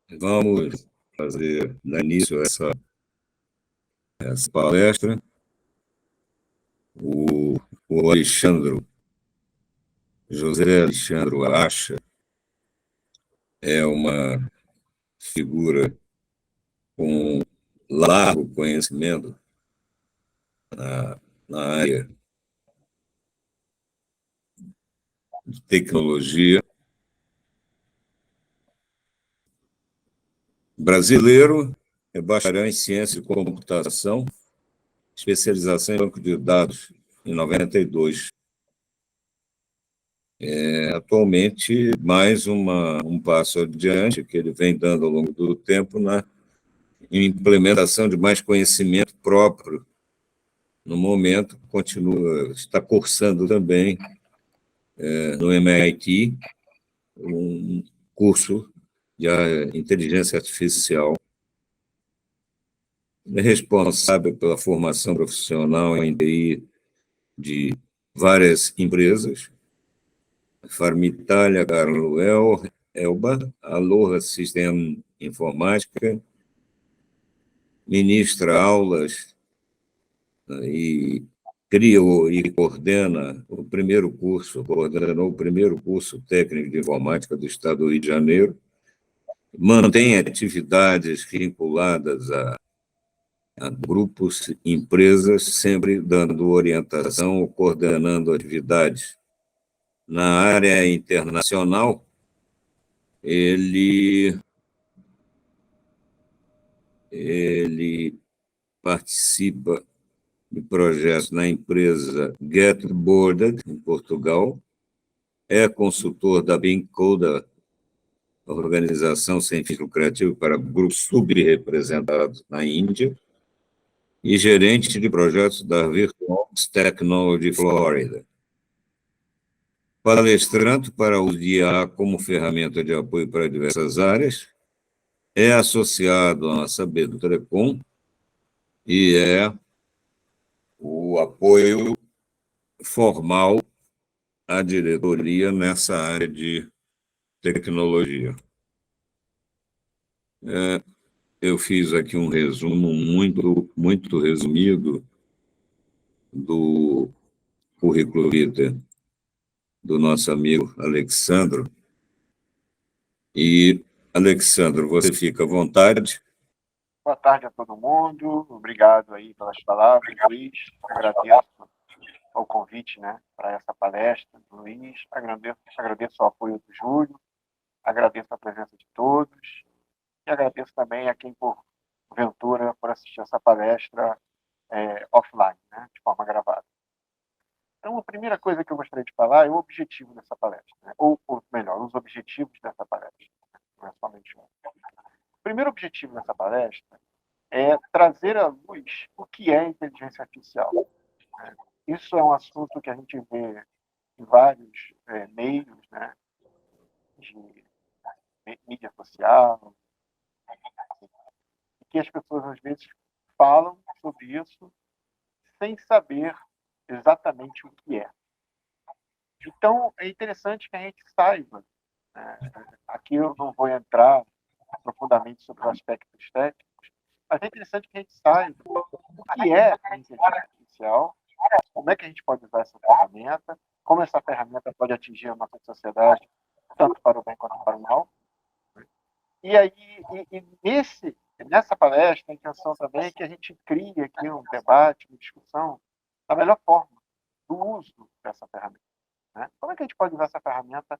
Vamos dar início a essa palestra. O José Alexandre Acha é uma figura com largo conhecimento na área de tecnologia. Brasileiro, é bacharel em ciência de computação, especialização em banco de dados em 92. Atualmente, mais um passo adiante que ele vem dando ao longo do tempo na implementação de mais conhecimento próprio. No momento, está cursando também no MIT um curso de inteligência artificial. É responsável pela formação profissional em TI de várias empresas, Farmitalia, Carlo Elba, Aloha System Informática, ministra aulas e criou e coordenou o primeiro curso técnico de informática do Estado do Rio de Janeiro, mantém atividades vinculadas a grupos, empresas, sempre dando orientação ou coordenando atividades. Na área internacional, ele participa de projetos na empresa Getboarded, em Portugal, é consultor da Bincoda, organização sem fins lucrativos para grupos subrepresentados na Índia, e gerente de projetos da Virtuox Technology Florida. Palestrante para o IA como ferramenta de apoio para diversas áreas, é associado à Saber Telecom e é o apoio formal à diretoria nessa área de tecnologia. Eu fiz aqui um resumo muito resumido do currículo vitae do nosso amigo Alexandro. E, Alexandro, você fica à vontade. Boa tarde a todo mundo. Obrigado aí pelas palavras, Luiz. Agradeço o convite, para essa palestra, Luiz. Agradeço o apoio do Júlio. Agradeço a presença de todos. E agradeço também a quem, porventura, por assistir essa palestra offline, de forma gravada. Então, a primeira coisa que eu gostaria de falar é o objetivo dessa palestra, ou melhor, os objetivos dessa palestra. Não é somente um. O primeiro objetivo dessa palestra é trazer à luz o que é inteligência artificial. Isso é um assunto que a gente vê em vários meios, de mídia social, que as pessoas às vezes falam sobre isso sem saber exatamente o que é. Então, é interessante que a gente saiba, aqui eu não vou entrar profundamente sobre os aspectos técnicos, mas é interessante que a gente saiba o que é a inteligência artificial, como é que a gente pode usar essa ferramenta, como essa ferramenta pode atingir a nossa sociedade, tanto para o bem quanto para o mal. E aí, nessa palestra, a intenção também é que a gente crie aqui um debate, uma discussão da melhor forma do uso dessa ferramenta. Como é que a gente pode usar essa ferramenta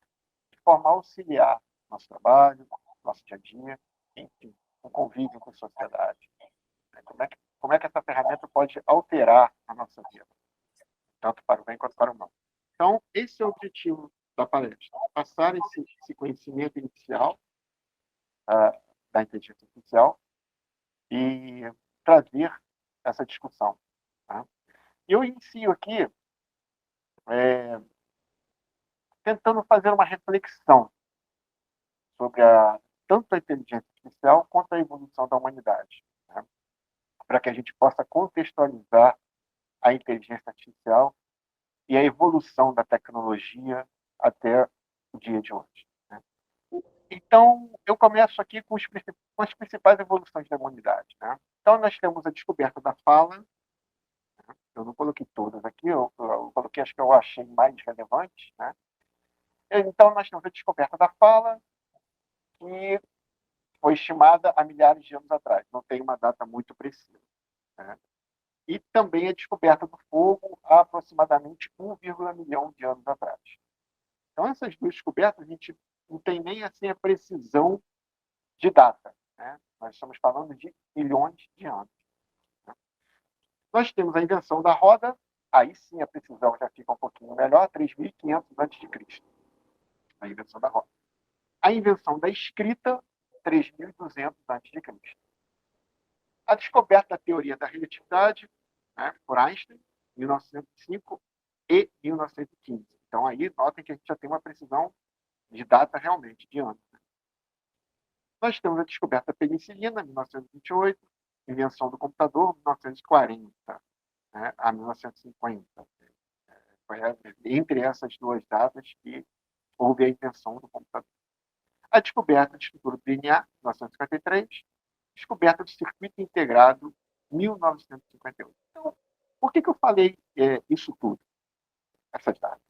de forma a auxiliar nosso trabalho, nosso dia a dia, enfim, o convívio com a sociedade. Como é que essa ferramenta pode alterar a nossa vida, tanto para o bem quanto para o mal. Então, esse é o objetivo da palestra, passar esse conhecimento inicial da inteligência artificial e trazer essa discussão. Eu inicio aqui tentando fazer uma reflexão sobre tanto a inteligência artificial quanto a evolução da humanidade, para que a gente possa contextualizar a inteligência artificial e a evolução da tecnologia até o dia de hoje. Então, eu começo aqui com as principais evoluções da humanidade. Né? Então, nós temos a descoberta da fala. Eu não coloquei todas aqui, eu coloquei as que eu achei mais relevantes. Né? Então, nós temos a descoberta da fala, que foi estimada há milhares de anos atrás. Não tem uma data muito precisa. Né? E também a descoberta do fogo há aproximadamente 1,1 milhão de anos atrás. Então, essas duas descobertas, a gente não tem nem assim a precisão de data. Né? Nós estamos falando de milhões de anos. Né? Nós temos a invenção da roda, aí sim a precisão já fica um pouquinho melhor, 3.500 a.C., a invenção da roda. A invenção da escrita, 3.200 a.C. A descoberta da teoria da relatividade, né, por Einstein, 1905 e 1915. Então, aí, notem que a gente já tem uma precisão de data realmente, de anos. Né? Nós temos a descoberta da penicilina, 1928, invenção do computador, 1940, né, a 1950. Foi entre essas duas datas que houve a invenção do computador. A descoberta de estrutura do DNA, 1953, descoberta do circuito integrado, 1958. Então, por que eu falei isso tudo, essas datas?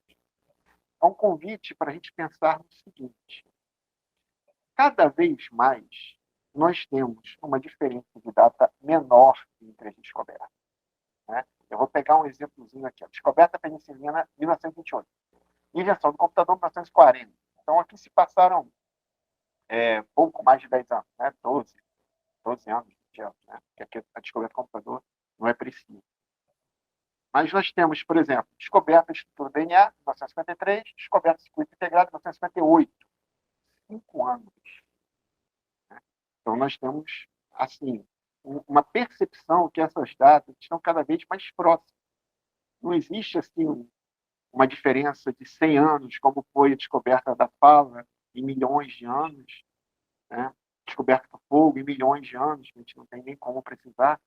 É um convite para a gente pensar no seguinte: cada vez mais nós temos uma diferença de data menor entre as descobertas. Né? Eu vou pegar um exemplozinho aqui. A descoberta da penicilina, 1928. Invenção do computador, 1940. Então, aqui se passaram pouco mais de 10 anos, né? 12 anos, 20 anos, né? Porque a descoberta do computador não é preciso. Mas nós temos, por exemplo, descoberta da estrutura do DNA, 1953, descoberta do circuito integrado, 1958. 5 anos. Né? Então, nós temos, assim, uma percepção que essas datas estão cada vez mais próximas. Não existe, assim, uma diferença de 100 anos, como foi a descoberta da fala em milhões de anos, né? Descoberta do fogo em milhões de anos, que a gente não tem nem como precisar,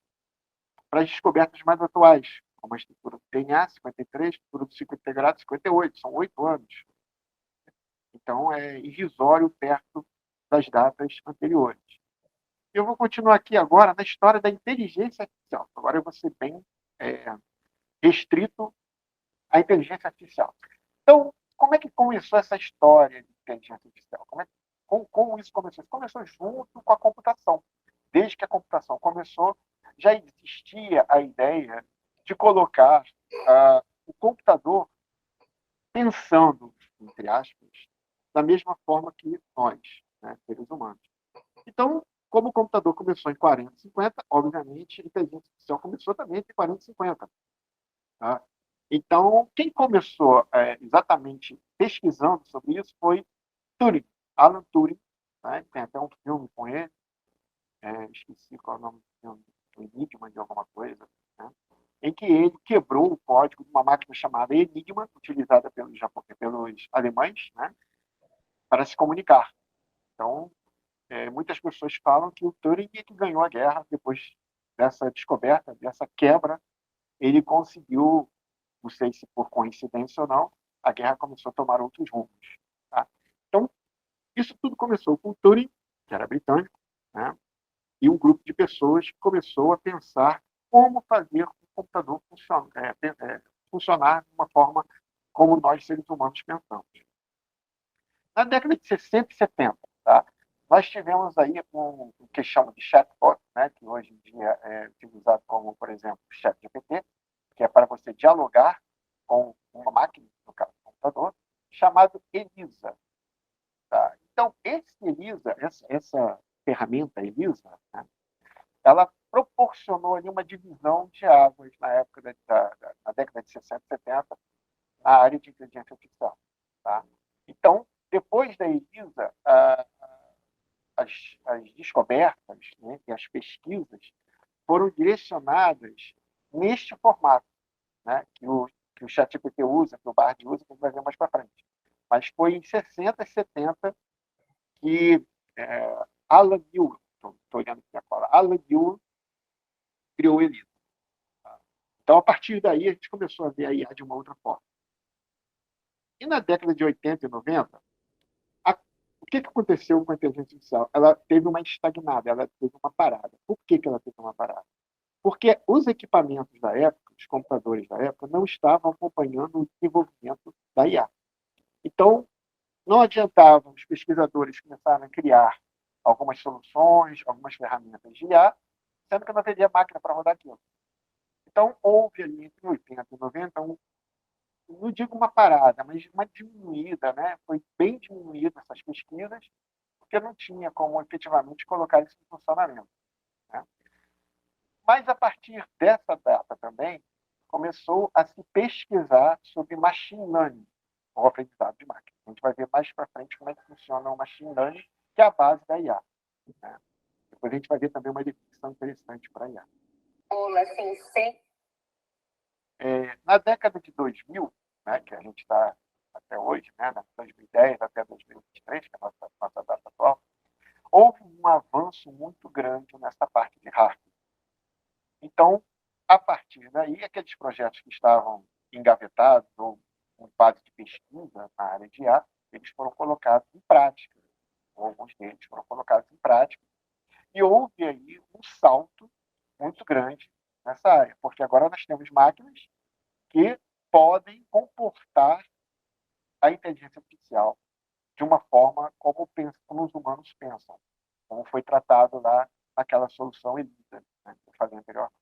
para as descobertas mais atuais, como a estrutura do DNA, 53, a estrutura do circuito integrado, 58, são 8 anos. Então, é irrisório perto das datas anteriores. Eu vou continuar aqui agora na história da inteligência artificial. Agora eu vou ser bem restrito à inteligência artificial. Então, como é que começou essa história de inteligência artificial? Como isso começou? Isso começou junto com a computação. Desde que a computação começou, já existia a ideia de colocar o computador pensando, entre aspas, da mesma forma que nós, né, seres humanos. Então, como o computador começou em 40, 50, obviamente, a inteligência artificial começou também entre 40 e 50. Tá? Então, quem começou exatamente pesquisando sobre isso foi Turing, Alan Turing. Né? Tem até um filme com ele, esqueci qual é o nome do filme, o Enigma de alguma coisa, né? Em que ele quebrou o código de uma máquina chamada Enigma, utilizada pelos alemães, né? Para se comunicar. Então, muitas pessoas falam que o Turing é que ganhou a guerra depois dessa descoberta, dessa quebra. Ele conseguiu, não sei se por coincidência ou não, a guerra começou a tomar outros rumos. Tá? Então, isso tudo começou com o Turing, que era britânico, né? E um grupo de pessoas que começou a pensar como fazer o computador funcionar de uma forma como nós, seres humanos, pensamos. Na década de 60 e 70, tá? Nós tivemos aí o que chamam de chatbot, né, que hoje em dia é utilizado como, por exemplo, o ChatGPT, que é para você dialogar com uma máquina, no caso, um computador, chamado Elisa. Tá? Então, essa ferramenta Elisa, né, ela proporcionou ali uma divisão de águas na época na década de 60 e 70, na área de inteligência artificial. Tá? Então, depois da Elisa, as descobertas, né, e as pesquisas foram direcionadas neste formato, né, que o ChatGPT usa, que o Bard usa, que a gente vai ver mais para frente. Mas foi em 60 e 70 que Alan Newell, estou olhando aqui a cola, Alan Newell criou o Elisa. Tá? Então, a partir daí, a gente começou a ver a IA de uma outra forma. E na década de 80 e 90, que aconteceu com a inteligência artificial? Ela teve uma estagnada, ela teve uma parada. Por que ela teve uma parada? Porque os equipamentos da época, os computadores da época, não estavam acompanhando o desenvolvimento da IA. Então, não adiantava os pesquisadores começarem a criar algumas soluções, algumas ferramentas de IA, sendo que não haveria máquina para rodar aquilo. Então, houve ali entre 80 e 90, não digo uma parada, mas uma diminuída, né? Foi bem diminuída essas pesquisas, porque não tinha como efetivamente colocar isso em funcionamento, né? Mas a partir dessa data também, começou a se pesquisar sobre machine learning, ou aprendizado de máquina. A gente vai ver mais para frente como é que funciona o machine learning, que é a base da IA, né? Depois a gente vai ver também uma definição interessante para a IA. Na década de 2000, né, que a gente está até hoje, né, 2010 até 2023, que é a nossa data atual, houve um avanço muito grande nessa parte de hardware. Então, a partir daí, aqueles projetos que estavam engavetados ou em fase de pesquisa na área de IA, eles foram colocados em prática, ou alguns deles foram colocados em prática, e houve aí um salto muito grande nessa área, porque agora nós temos máquinas que podem comportar a inteligência artificial de uma forma como os humanos pensam, como foi tratado lá naquela solução Elisa, né, que eu falei anteriormente.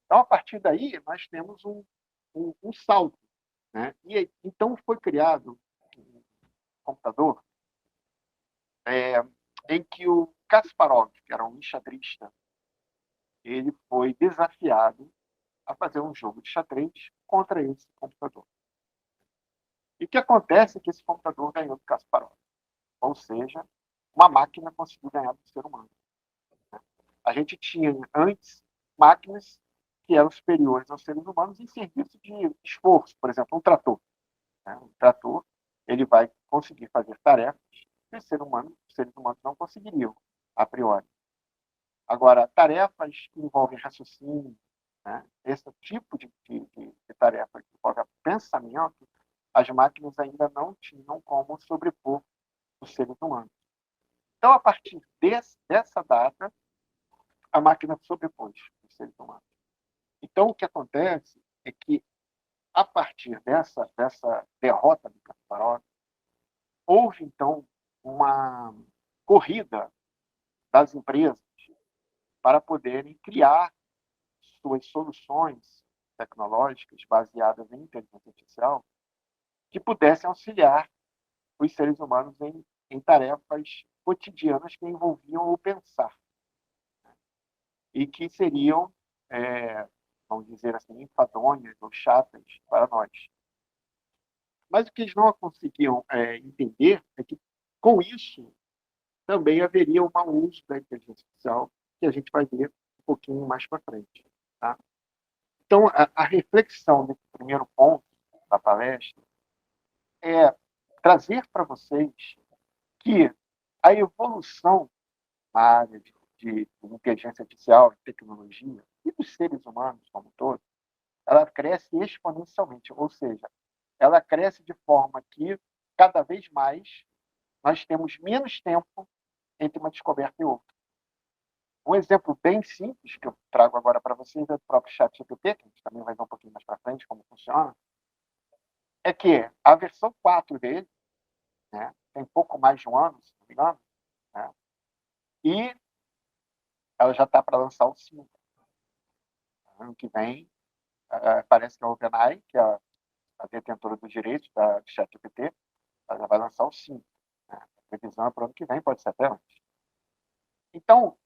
Então, a partir daí, nós temos um salto, né? E então foi criado um computador em que o Kasparov, que era um enxadrista, ele foi desafiado a fazer um jogo de xadrez contra esse computador. E o que acontece é que esse computador ganhou do Kasparov. Ou seja, uma máquina conseguiu ganhar do ser humano. A gente tinha antes máquinas que eram superiores aos seres humanos em serviço de esforço. Por exemplo, um trator. Um trator, ele vai conseguir fazer tarefas que os seres humanos não conseguiriam, a priori. Agora, tarefas que envolvem raciocínio, né, esse tipo de tarefa que envolve pensamento, as máquinas ainda não tinham como sobrepor os seres humanos. Então, a partir dessa data, a máquina sobrepôs os seres humanos. Então, o que acontece é que, a partir dessa derrota do Kasparov, houve, então, uma corrida das empresas para poderem criar suas soluções tecnológicas baseadas em inteligência artificial que pudessem auxiliar os seres humanos em tarefas cotidianas que envolviam o pensar e que seriam, vamos dizer assim, enfadonhas ou chatas para nós. Mas o que eles não conseguiam entender é que, com isso, também haveria um mau uso da inteligência artificial, que a gente vai ver um pouquinho mais para frente. Tá? Então, a reflexão desse primeiro ponto da palestra é trazer para vocês que a evolução na área de inteligência artificial, de tecnologia, e dos seres humanos como um todo, ela cresce exponencialmente, ou seja, ela cresce de forma que, cada vez mais, nós temos menos tempo entre uma descoberta e outra. Um exemplo bem simples que eu trago agora para vocês é do próprio ChatGPT, que a gente também vai ver um pouquinho mais para frente como funciona, é que a versão 4 dele, né, tem pouco mais de um ano, se não me engano, né, e ela já está para lançar o 5. Ano que vem, parece que a OpenAI, que é a detentora dos direitos do ChatGPT, ela já vai lançar o 5. Né? A previsão é para o ano que vem, pode ser até antes. Então,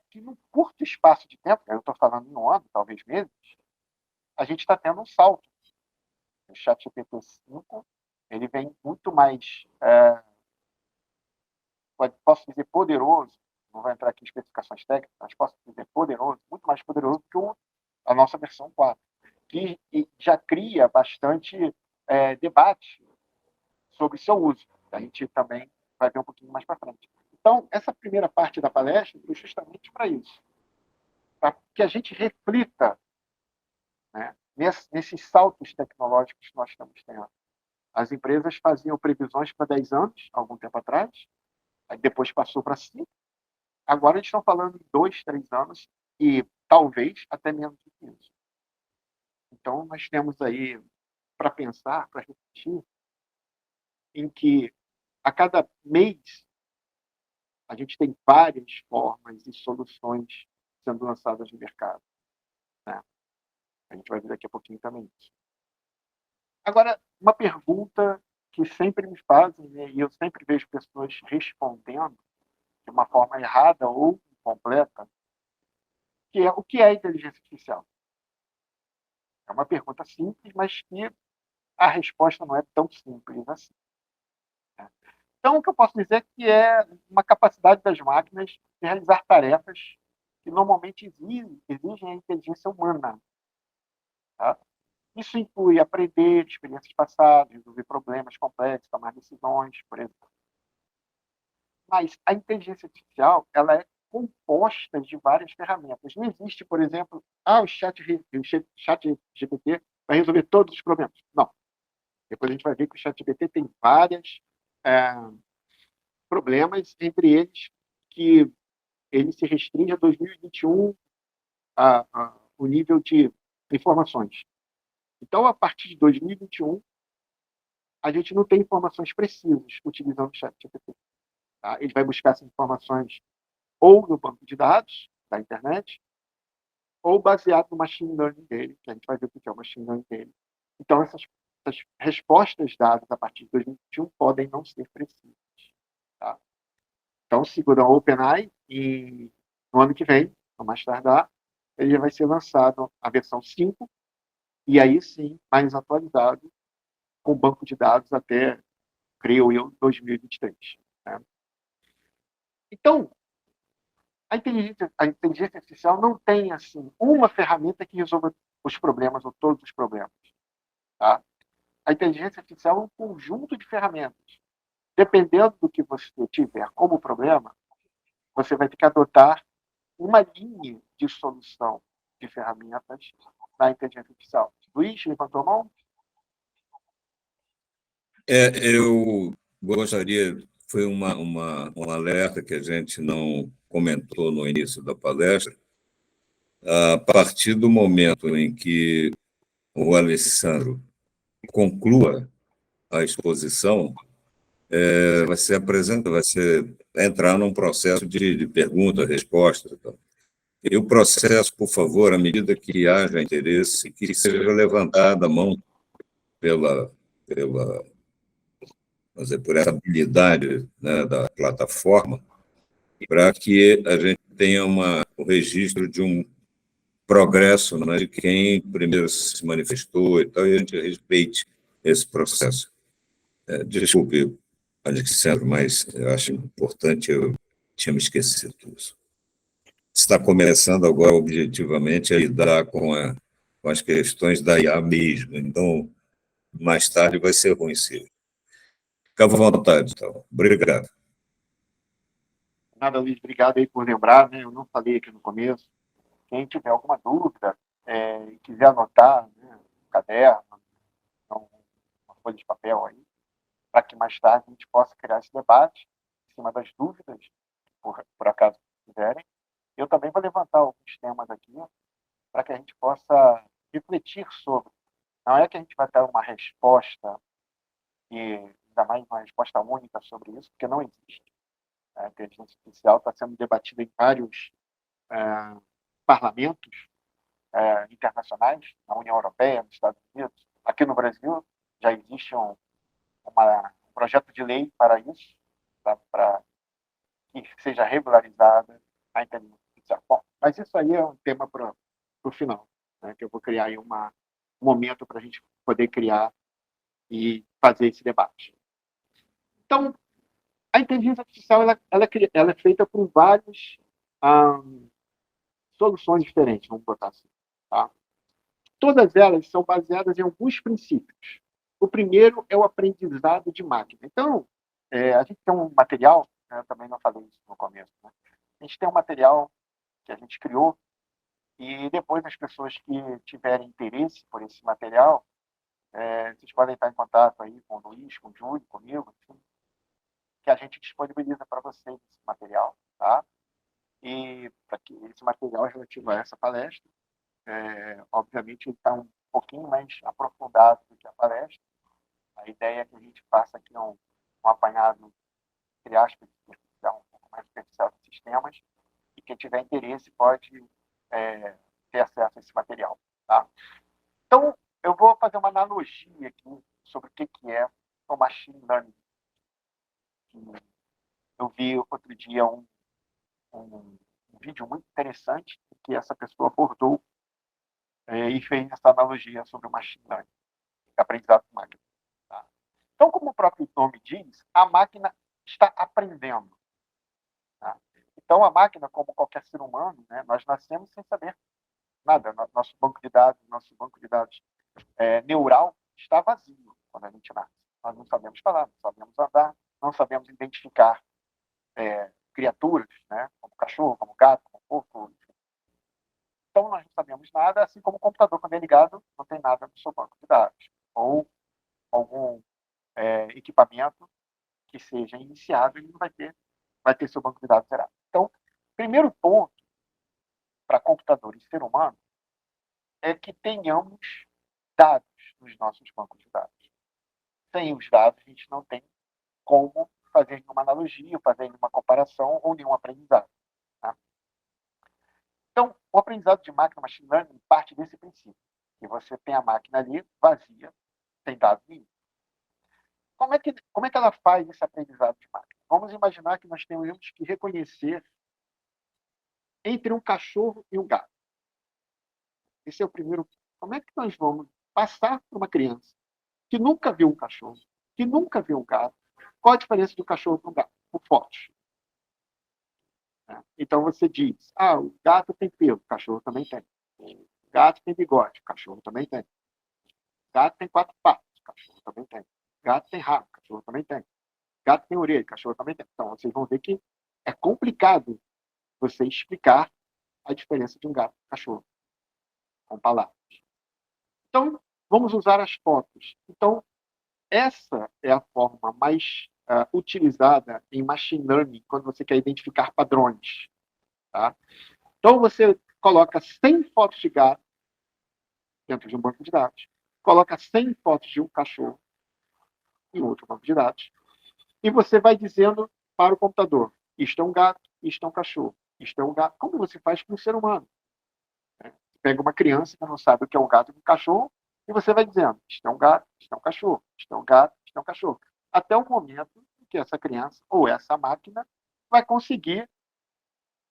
que num curto espaço de tempo, eu estou falando em um ano, talvez meses, a gente está tendo um salto. O ChatGPT 5, ele vem muito mais, posso dizer, poderoso, não vai entrar aqui em especificações técnicas, mas posso dizer poderoso, muito mais poderoso que a nossa versão 4, que já cria bastante debate sobre seu uso. A gente também vai ver um pouquinho mais para frente. Então, essa primeira parte da palestra foi justamente para isso, para que a gente reflita, né, nesses saltos tecnológicos que nós estamos tendo. As empresas faziam previsões para 10 anos, algum tempo atrás, aí depois passou para 5, agora eles estão falando em 2, 3 anos e talvez até menos do que isso. Então, nós temos aí para pensar, para refletir, em que a cada mês a gente tem várias formas e soluções sendo lançadas no mercado, né? A gente vai ver daqui a pouquinho também isso. Agora, uma pergunta que sempre me fazem, né, e eu sempre vejo pessoas respondendo de uma forma errada ou incompleta, que é o que é inteligência artificial? É uma pergunta simples, mas que a resposta não é tão simples assim, né? Então, o que eu posso dizer é que é uma capacidade das máquinas de realizar tarefas que normalmente exigem a inteligência humana, tá? Isso inclui aprender de experiências passadas, resolver problemas complexos, tomar decisões, por exemplo. Mas a inteligência artificial, ela é composta de várias ferramentas. Não existe, por exemplo, o chat GPT vai resolver todos os problemas. Não. Depois a gente vai ver que o chat GPT tem vários problemas, entre eles que ele se restringe a 2021 o nível de informações. Então, a partir de 2021, a gente não tem informações precisas utilizando o chat GPT. Tá? Ele vai buscar essas informações ou no banco de dados da internet, ou baseado no machine learning dele, que a gente vai ver o que é o machine learning dele. Então, essas respostas dadas a partir de 2021 podem não ser precisas. Tá? Então, segundo a OpenAI, e no ano que vem, no mais tardar, ele vai ser lançado a versão 5, e aí sim, mais atualizado, com banco de dados até, creio eu, 2023. Né? Então, a inteligência artificial não tem assim uma ferramenta que resolva os problemas ou todos os problemas. Tá? A inteligência artificial é um conjunto de ferramentas. Dependendo do que você tiver como problema, você vai ter que adotar uma linha de solução de ferramentas na inteligência artificial. Luiz, levantou a mão? Eu gostaria, foi um alerta que a gente não comentou no início da palestra. A partir do momento em que o Alessandro conclua a exposição, vai ser entrar num processo de pergunta, resposta. E o processo, por favor, à medida que haja interesse, que seja levantada a mão pela vamos dizer, por essa habilidade, né, da plataforma, para que a gente tenha o registro de um progresso, né, de quem primeiro se manifestou e tal, e a gente respeite esse processo. Desculpe, Alexandre, mas eu acho importante, eu tinha me esquecido disso. Está começando agora, objetivamente, a lidar com as questões da IA mesmo, então, mais tarde vai ser ruim, sim. Fica à vontade, então. Obrigado. Nada, Luiz, obrigado aí por lembrar, né? Eu não falei aqui no começo. Quem tiver alguma dúvida e quiser anotar, né, um caderno, uma folha de papel aí, para que mais tarde a gente possa criar esse debate em cima das dúvidas, por acaso tiverem. Eu também vou levantar alguns temas aqui para que a gente possa refletir sobre. Não é que a gente vai ter uma resposta, e ainda mais uma resposta única sobre isso, porque não existe. A inteligência artificial está sendo debatida em vários parlamentos internacionais, na União Europeia, nos Estados Unidos. Aqui no Brasil já existe um projeto de lei para isso, para que seja regularizada a inteligência artificial. Bom, mas isso aí é um tema para o final, né, que eu vou criar aí um momento para a gente poder criar e fazer esse debate. Então, a inteligência artificial ela é feita por várias soluções diferentes, vamos botar assim. Tá? Todas elas são baseadas em alguns princípios. O primeiro é o aprendizado de máquina. Então, a gente tem um material, eu também não falei isso no começo, né? A gente tem um material que a gente criou e depois as pessoas que tiverem interesse por esse material, vocês podem estar em contato aí com o Luiz, com o Júlio, comigo, enfim, que a gente disponibiliza para vocês esse material, tá? E para que esse material relativo a essa palestra, obviamente, ele está um pouquinho mais aprofundado do que a palestra. A ideia é que a gente faça aqui um apanhado, entre aspas, um pouco mais superficial dos sistemas, e quem tiver interesse pode ter acesso a esse material, tá? Então, eu vou fazer uma analogia aqui sobre o que é o machine learning. Eu vi outro dia um vídeo muito interessante que essa pessoa abordou e fez essa analogia sobre o machine learning, aprendizado de máquina. Tá? Então, como o próprio nome diz, a máquina está aprendendo. Tá? Então, a máquina, como qualquer ser humano, né, nós nascemos sem saber nada. Nosso banco de dados neural está vazio quando a gente nasce. Nós não sabemos falar, não sabemos andar, não sabemos identificar criaturas, né, como cachorro, como gato, como porco. Então, nós não sabemos nada, assim como o computador, quando é ligado, não tem nada no seu banco de dados. Ou algum equipamento que seja iniciado, ele não vai ter seu banco de dados zerado. Então, primeiro ponto para computador e ser humano é que tenhamos dados nos nossos bancos de dados. Sem os dados, a gente não tem como fazer nenhuma analogia, fazer nenhuma comparação ou nenhum aprendizado. Tá? Então, o aprendizado de máquina, machine learning, parte desse princípio, que você tem a máquina ali vazia, sem dados nenhum. Como é que ela faz esse aprendizado de máquina? Vamos imaginar que nós temos que reconhecer entre um cachorro e um gato. Esse é o primeiro. Como é que nós vamos passar para uma criança que nunca viu um cachorro, que nunca viu um gato, qual a diferença do cachorro para o gato? Por fotos. Então você diz, o gato tem pelo, o cachorro também tem. O gato tem bigode, o cachorro também tem. O gato tem 4 patas, o cachorro também tem. O gato tem rabo, o cachorro também tem. O gato tem orelha, o cachorro também tem. Então vocês vão ver que é complicado você explicar a diferença de um gato e um cachorro com palavras. Então, vamos usar as fotos. Então, essa é a forma mais utilizada em machine learning quando você quer identificar padrões. Tá? Então, você coloca 100 fotos de gato dentro de um banco de dados, coloca 100 fotos de um cachorro em outro banco de dados, e você vai dizendo para o computador, isto é um gato, isto é um cachorro, isto é um gato. Como você faz com um ser humano? Você pega uma criança que não sabe o que é um gato e um cachorro, e você vai dizendo, isto é um gato, isto é um cachorro, isto é um gato, isto é um cachorro. Até o momento em que essa criança ou essa máquina vai conseguir,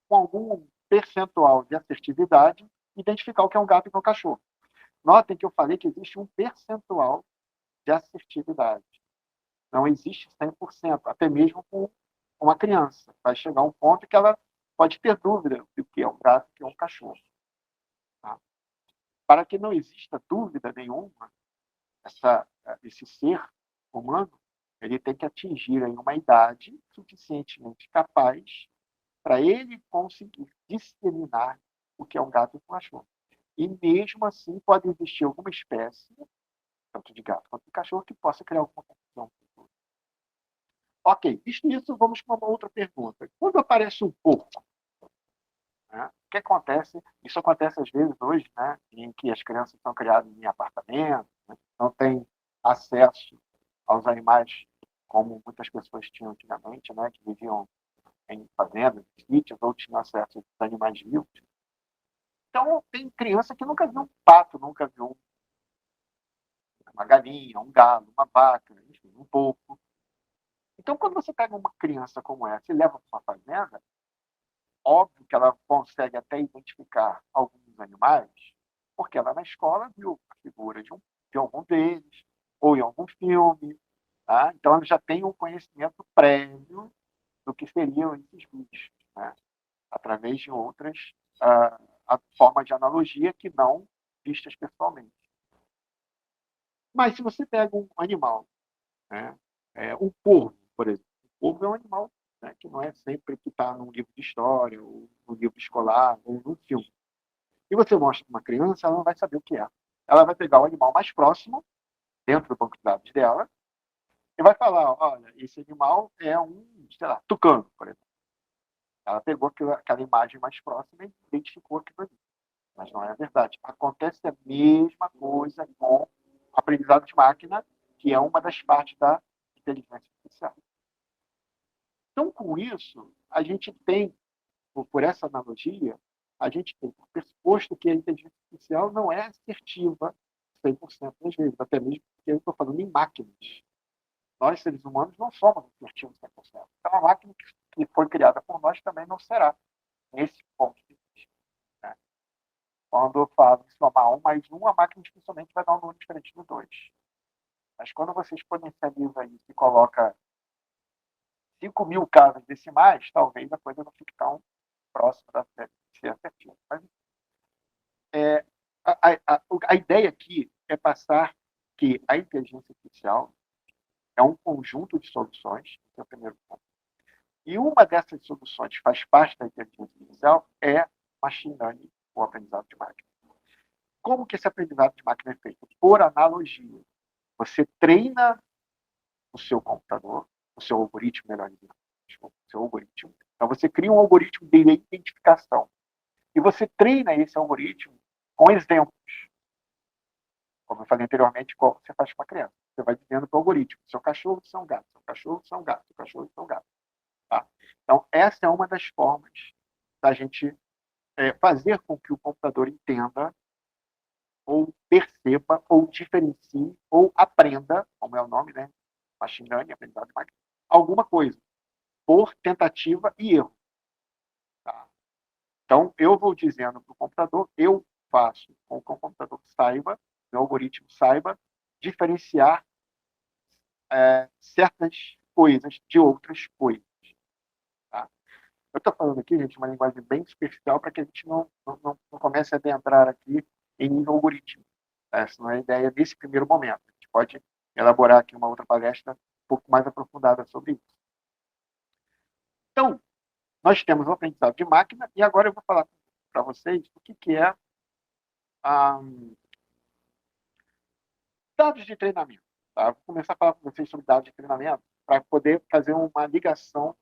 com algum percentual de assertividade, identificar o que é um gato e o que é um cachorro. Notem que eu falei que existe um percentual de assertividade. Não existe 100%, até mesmo com uma criança. Vai chegar um ponto que ela pode ter dúvida do que é um gato e o que é um cachorro. Tá? Para que não exista dúvida nenhuma, esse ser humano ele tem que atingir aí uma idade suficientemente capaz para ele conseguir disseminar o que é um gato e um cachorro. E mesmo assim pode existir alguma espécie, tanto de gato quanto de cachorro, que possa criar alguma confusão. Ok, visto isso, vamos para uma outra pergunta. Quando aparece um porco, né, o que acontece? Isso acontece às vezes hoje, né, em que as crianças são criadas em apartamentos, né, não têm acesso aos animais como muitas pessoas tinham antigamente, né, que viviam em fazendas, em sítios, ou tinham acesso a animais vivos. Então, tem criança que nunca viu um pato, nunca viu uma galinha, um galo, uma vaca, enfim, um porco. Então, quando você pega uma criança como essa e leva para uma fazenda, óbvio que ela consegue até identificar alguns animais, porque ela na escola viu a figura de algum deles, ou em algum filme. Tá? Então, ela já tem um conhecimento prévio do que seriam esses bichos, né? Através de outras formas de analogia que não vistas pessoalmente. Mas se você pega um animal, né, um porco, por exemplo, o porco é um animal, né, que não é sempre que está num livro de história, ou num livro escolar, ou num filme. E você mostra para uma criança, ela não vai saber o que é. Ela vai pegar o animal mais próximo, dentro do banco de dados dela, Ele vai falar, olha, esse animal é um, sei lá, tucano, por exemplo. Ela pegou aquela imagem mais próxima e identificou aquilo ali. Mas não é a verdade. Acontece a mesma coisa com aprendizado de máquina, que é uma das partes da inteligência artificial. Então, com isso, a gente tem, por essa analogia, a gente tem o pressuposto que a inteligência artificial não é assertiva 100% das vezes, até mesmo porque eu estou falando em máquinas. Nós, seres humanos, não somos assertivos 100%. Então, a máquina que foi criada por nós também não será nesse ponto de vista. Né? Quando eu falo em somar 1 mais 1, a máquina dificilmente vai dar um número diferente do 2. Mas quando você exponencializa isso e coloca 5.000 casas decimais, talvez a coisa não fique tão próxima da ser assertiva. Mas, a ideia aqui é passar que a inteligência artificial é um conjunto de soluções, esse é o primeiro ponto. E uma dessas soluções que faz parte da inteligência artificial é machine learning, ou aprendizado de máquina. Como que esse aprendizado de máquina é feito? Por analogia. Você treina o seu computador, o seu algoritmo, melhor dizendo, o seu algoritmo. Então, você cria um algoritmo de identificação. E você treina esse algoritmo com exemplos. Como eu falei anteriormente, como você faz com a criança. Você vai dizendo para o algoritmo, seu cachorro, seu um gato, seu cachorro, seu um gato, seu cachorro, seu um gato. Tá? Então, essa é uma das formas da gente fazer com que o computador entenda, ou perceba, ou diferencie, ou aprenda, como é o nome, né? Machine learning, aprendizado de máquina, alguma coisa, por tentativa e erro. Tá? Então, eu vou dizendo para o computador, eu faço com que o computador saiba, meu algoritmo saiba, diferenciar certas coisas de outras coisas. Tá? Eu estou falando aqui, gente, uma linguagem bem superficial para que a gente não comece a adentrar aqui em nível algoritmo. Essa não é a ideia desse primeiro momento. A gente pode elaborar aqui uma outra palestra um pouco mais aprofundada sobre isso. Então, nós temos o aprendizado de máquina e agora eu vou falar para vocês o que é dados de treinamento. Tá? Vou começar a falar com vocês sobre dados de treinamento para poder fazer uma ligação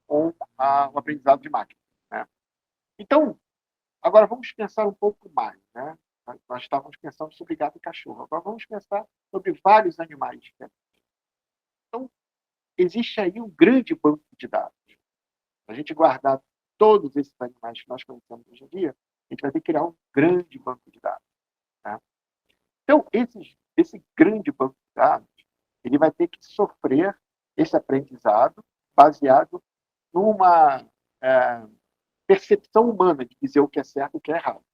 com o aprendizado de máquina. Né? Então, agora vamos pensar um pouco mais. Né? Nós estávamos pensando sobre gato e cachorro. Agora vamos pensar sobre vários animais diferentes. Então, existe aí um grande banco de dados. Se a gente guardar todos esses animais que nós conhecemos hoje em dia, a gente vai ter que criar um grande banco de dados. Tá? Então, esse grande banco de dados, ele vai ter que sofrer esse aprendizado baseado numa percepção humana de dizer o que é certo e o que é errado.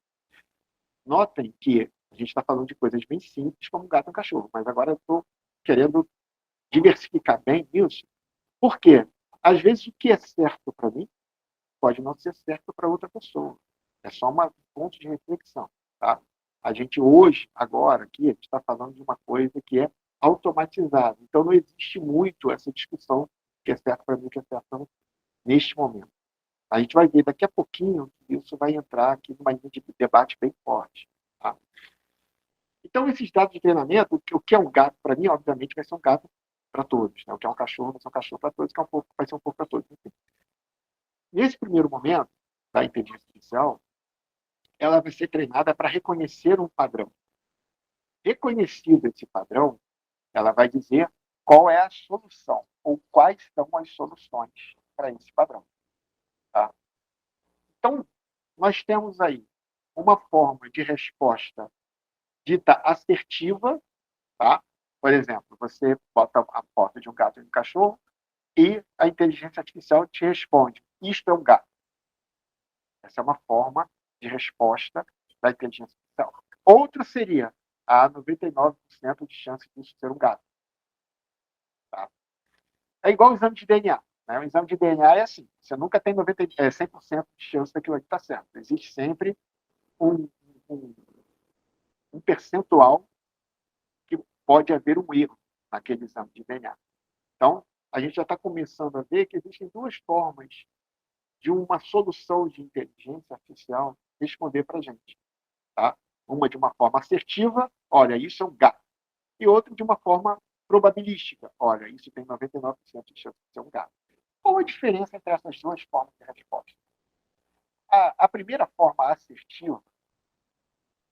Notem que a gente está falando de coisas bem simples, como um gato e um cachorro, mas agora eu estou querendo diversificar bem isso, porque às vezes o que é certo para mim pode não ser certo para outra pessoa. É só um ponto de reflexão. Tá? A gente hoje, agora, aqui, a gente está falando de uma coisa que é automatizada. Então, não existe muito essa discussão que é certo para mim, que é certo para você, neste momento. A gente vai ver daqui a pouquinho que isso vai entrar aqui numa linha de debate bem forte. Tá? Então, esses dados de treinamento, o que é um gato para mim, obviamente, vai ser um gato para todos. Né? O que é um cachorro vai ser um cachorro para todos, o que é um porco vai ser um porco para todos. Enfim. Nesse primeiro momento da inteligência artificial, ela vai ser treinada para reconhecer um padrão. Reconhecido esse padrão, ela vai dizer qual é a solução, ou quais são as soluções para esse padrão. Tá? Então, nós temos aí uma forma de resposta dita assertiva. Tá? Por exemplo, você bota a foto de um gato e de um cachorro e a inteligência artificial te responde, isto é um gato. Essa é uma forma de resposta da inteligência artificial. Outro seria a 99% de chance disso ser um gato. Tá? É igual o exame de DNA. Né? O exame de DNA é assim, você nunca tem 100% de chance daquilo ali estar certo. Existe sempre um percentual que pode haver um erro naquele exame de DNA. Então, a gente já está começando a ver que existem duas formas de uma solução de inteligência artificial responder para a gente. Tá? Uma de uma forma assertiva, olha, isso é um gato. E outra de uma forma probabilística. Olha, isso tem 99% de chance de ser um gato. Qual a diferença entre essas duas formas de resposta? A primeira forma assertiva,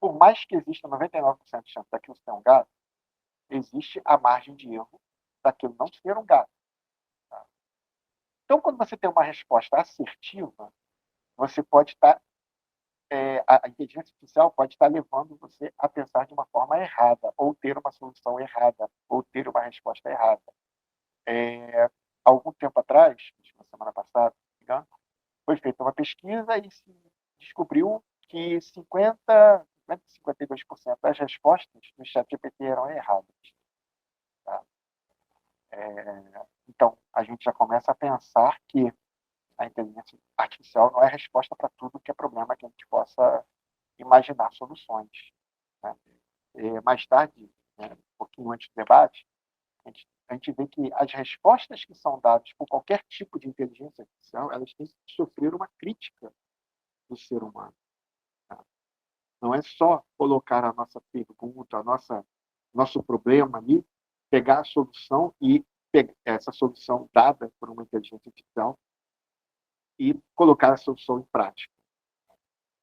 por mais que exista 99% de chance daquilo ser um gato, existe a margem de erro daquilo não ser um gato. Tá? Então, quando você tem uma resposta assertiva, você pode estar, a inteligência artificial pode estar levando você a pensar de uma forma errada, ou ter uma solução errada, ou ter uma resposta errada. Algum tempo atrás, na semana passada, se não me engano, foi feita uma pesquisa e se descobriu que 52% das respostas do ChatGPT eram erradas. Tá? Então, a gente já começa a pensar que a inteligência artificial não é resposta para tudo que é problema que a gente possa imaginar soluções. Né? Mais tarde, né, um pouquinho antes do debate, a gente vê que as respostas que são dadas por qualquer tipo de inteligência artificial, elas têm que sofrer uma crítica do ser humano. Tá? Não é só colocar a nossa pergunta, nosso problema ali, pegar a solução e essa solução dada por uma inteligência artificial e colocar a solução em prática.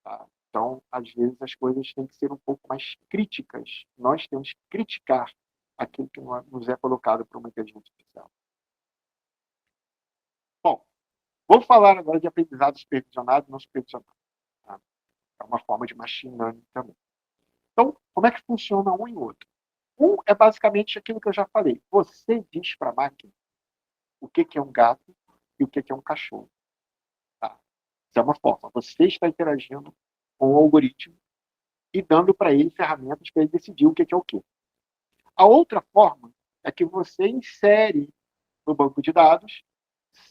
Tá? Então, às vezes, as coisas têm que ser um pouco mais críticas. Nós temos que criticar aquilo que nos é colocado por uma inteligência artificial. Bom, vou falar agora de aprendizado supervisionado e não supervisionado. Tá? É uma forma de machine learning também. Então, como é que funciona um e outro? Um é basicamente aquilo que eu já falei. Você diz para a máquina o que é um gato e o que é um cachorro. Tá? Isso é uma forma. Você está interagindo com o algoritmo e dando para ele ferramentas para ele decidir o que é o quê. A outra forma é que você insere no banco de dados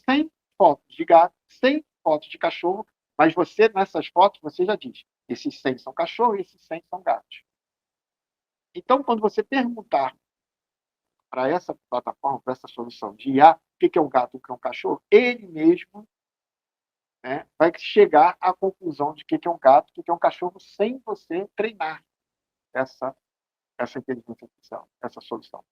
100 fotos de gato, 100 fotos de cachorro, mas você, nessas fotos, você já diz, esses 100 são cachorro e esses 100 são gatos. Então, quando você perguntar para essa plataforma, para essa solução de IA, o que é um gato e o que é um cachorro, ele mesmo, né, vai chegar à conclusão de o que é um gato e o que é um cachorro sem você treinar essa inteligência artificial, essa solução.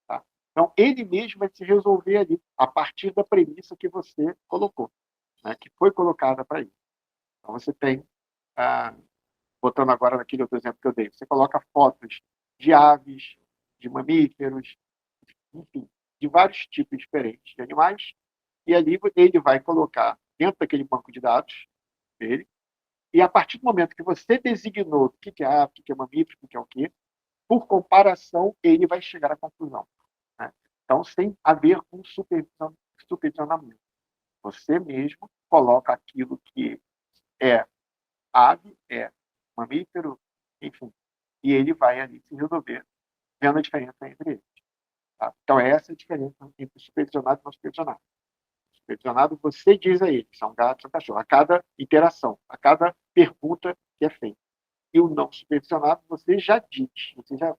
Tá? Então, ele mesmo vai se resolver ali, a partir da premissa que você colocou, né, que foi colocada para ele. Então, você tem, botando agora naquele outro exemplo que eu dei, você coloca fotos de aves, de mamíferos, enfim, de vários tipos diferentes de animais, e ali ele vai colocar dentro daquele banco de dados dele, e a partir do momento que você designou o que é ave, o que é mamífero, o que é o quê, por comparação, ele vai chegar à conclusão. Né? Então, sem haver um supervisionamento. Você mesmo coloca aquilo que é ave, é mamífero, enfim, e ele vai ali se resolver, vendo a diferença entre eles. Tá? Então, essa é a diferença entre supervisionado e não supervisionado. Supervisionado, você diz a ele, são gatos, são cachorro, a cada interação, a cada pergunta que é feita. E o não supervisionado, você já diz, você já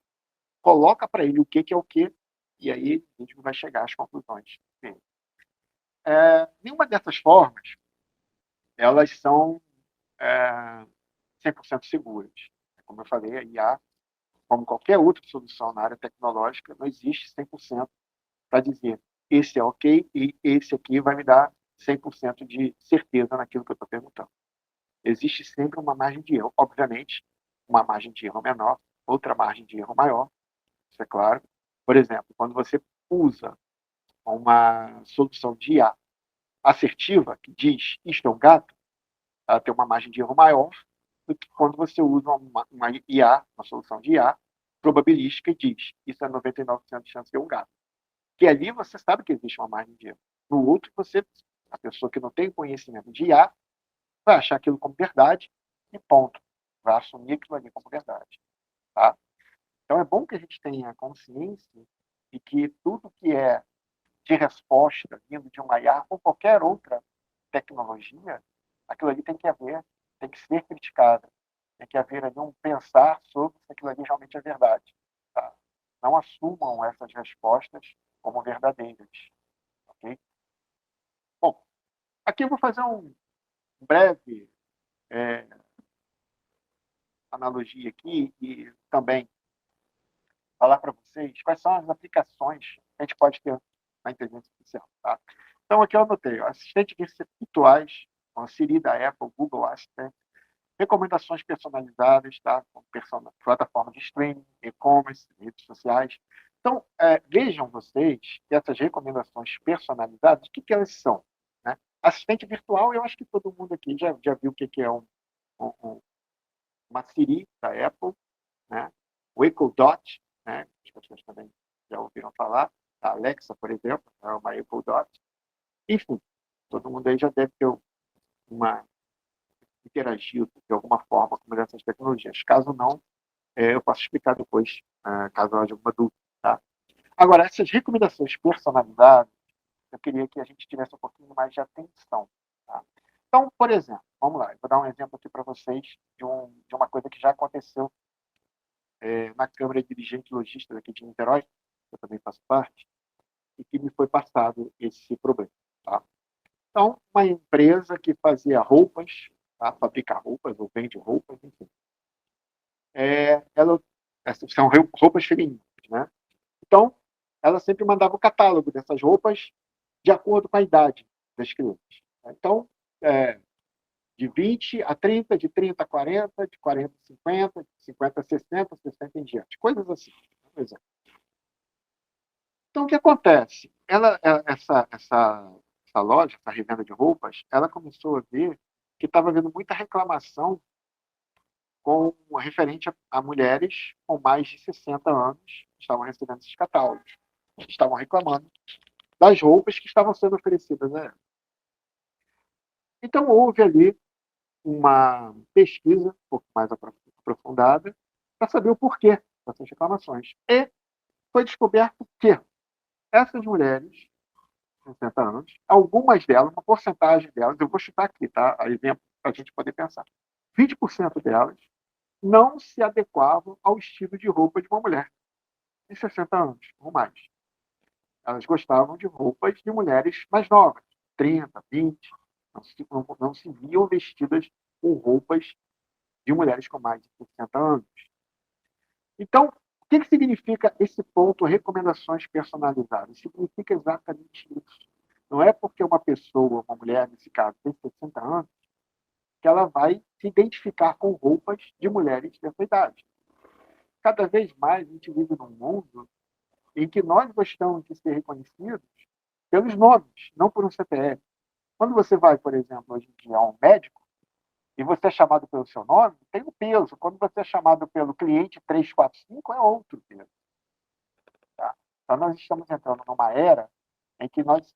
coloca para ele o que é o quê, e aí a gente vai chegar às conclusões. Nenhuma dessas formas, elas são 100% seguras. Como eu falei, a IA, como qualquer outra solução na área tecnológica, não existe 100% para dizer esse é ok e esse aqui vai me dar 100% de certeza naquilo que eu estou perguntando. Existe sempre uma margem de erro. Obviamente, uma margem de erro menor, outra margem de erro maior, isso é claro. Por exemplo, quando você usa uma solução de IA assertiva, que diz isto é um gato, ela tem uma margem de erro maior do que quando você usa uma IA, uma solução de IA probabilística e diz isso é 99% de chance de ser um gato. Que ali você sabe que existe uma margem de erro. No outro, a pessoa que não tem conhecimento de IA, vai achar aquilo como verdade e ponto. Vai assumir aquilo ali como verdade. Tá? Então, é bom que a gente tenha consciência de que tudo que é de resposta vindo de uma IA ou qualquer outra tecnologia, aquilo ali tem que ser criticado. Tem que haver ali um pensar sobre se aquilo ali realmente é verdade. Tá? Não assumam essas respostas como verdadeiras. Okay? Bom, aqui eu vou fazer um breve analogia aqui e também falar para vocês quais são as aplicações que a gente pode ter na inteligência artificial. Tá? Então, aqui eu anotei, ó, assistentes virtuais, a Siri da Apple, Google Assistant, recomendações personalizadas, tá? Com plataforma de streaming, e-commerce, redes sociais. Então, vejam vocês que essas recomendações personalizadas, o que elas são? Né? Assistente virtual, eu acho que todo mundo aqui já viu o que é uma Siri da Apple, né? O Echo Dot, né? As pessoas também já ouviram falar. A Alexa, por exemplo, é uma Echo Dot. Enfim, todo mundo aí já deve ter interagido de alguma forma com essas tecnologias. Caso não, eu posso explicar depois, caso haja alguma dúvida. Tá? Agora, essas recomendações personalizadas, eu queria que a gente tivesse um pouquinho mais de atenção. Tá? Então, por exemplo, vamos lá, eu vou dar um exemplo aqui para vocês de uma coisa que já aconteceu na Câmara de Dirigentes Lojistas aqui de Niterói, que eu também faço parte, e que me foi passado esse problema. Tá? Então, uma empresa que fazia roupas, tá? Fabrica roupas ou vende roupas, enfim. Essas são roupas femininas, né? Então, ela sempre mandava o catálogo dessas roupas de acordo com a idade das crianças. Então, de 20 a 30, de 30 a 40, de 40 a 50, de 50 a 60, 60 em diante. Coisas assim, por exemplo. Então, o que acontece? Essa loja, essa revenda de roupas, ela começou a ver que estava havendo muita reclamação referente a mulheres com mais de 60 anos que estavam recebendo esses catálogos. Estavam reclamando das roupas que estavam sendo oferecidas a elas. Então, houve ali uma pesquisa um pouco mais aprofundada para saber o porquê dessas reclamações. E foi descoberto que essas mulheres, 60 anos, algumas delas, uma porcentagem delas, eu vou chutar aqui, tá? A exemplo para a gente poder pensar. 20% delas não se adequavam ao estilo de roupa de uma mulher de 60 anos ou mais. Elas gostavam de roupas de mulheres mais novas, 30, 20, não se viam vestidas com roupas de mulheres com mais de 60 anos. Então, o que significa esse ponto, recomendações personalizadas? Significa exatamente isso. Não é porque uma pessoa, uma mulher, nesse caso, tem 60 anos, que ela vai se identificar com roupas de mulheres dessa idade. Cada vez mais a gente vive num mundo em que nós gostamos de ser reconhecidos pelos nomes, não por um CPF. Quando você vai, por exemplo, hoje em dia a um médico, e você é chamado pelo seu nome, tem um peso. Quando você é chamado pelo cliente 345, é outro peso. Tá? Então, nós estamos entrando numa era em que nós,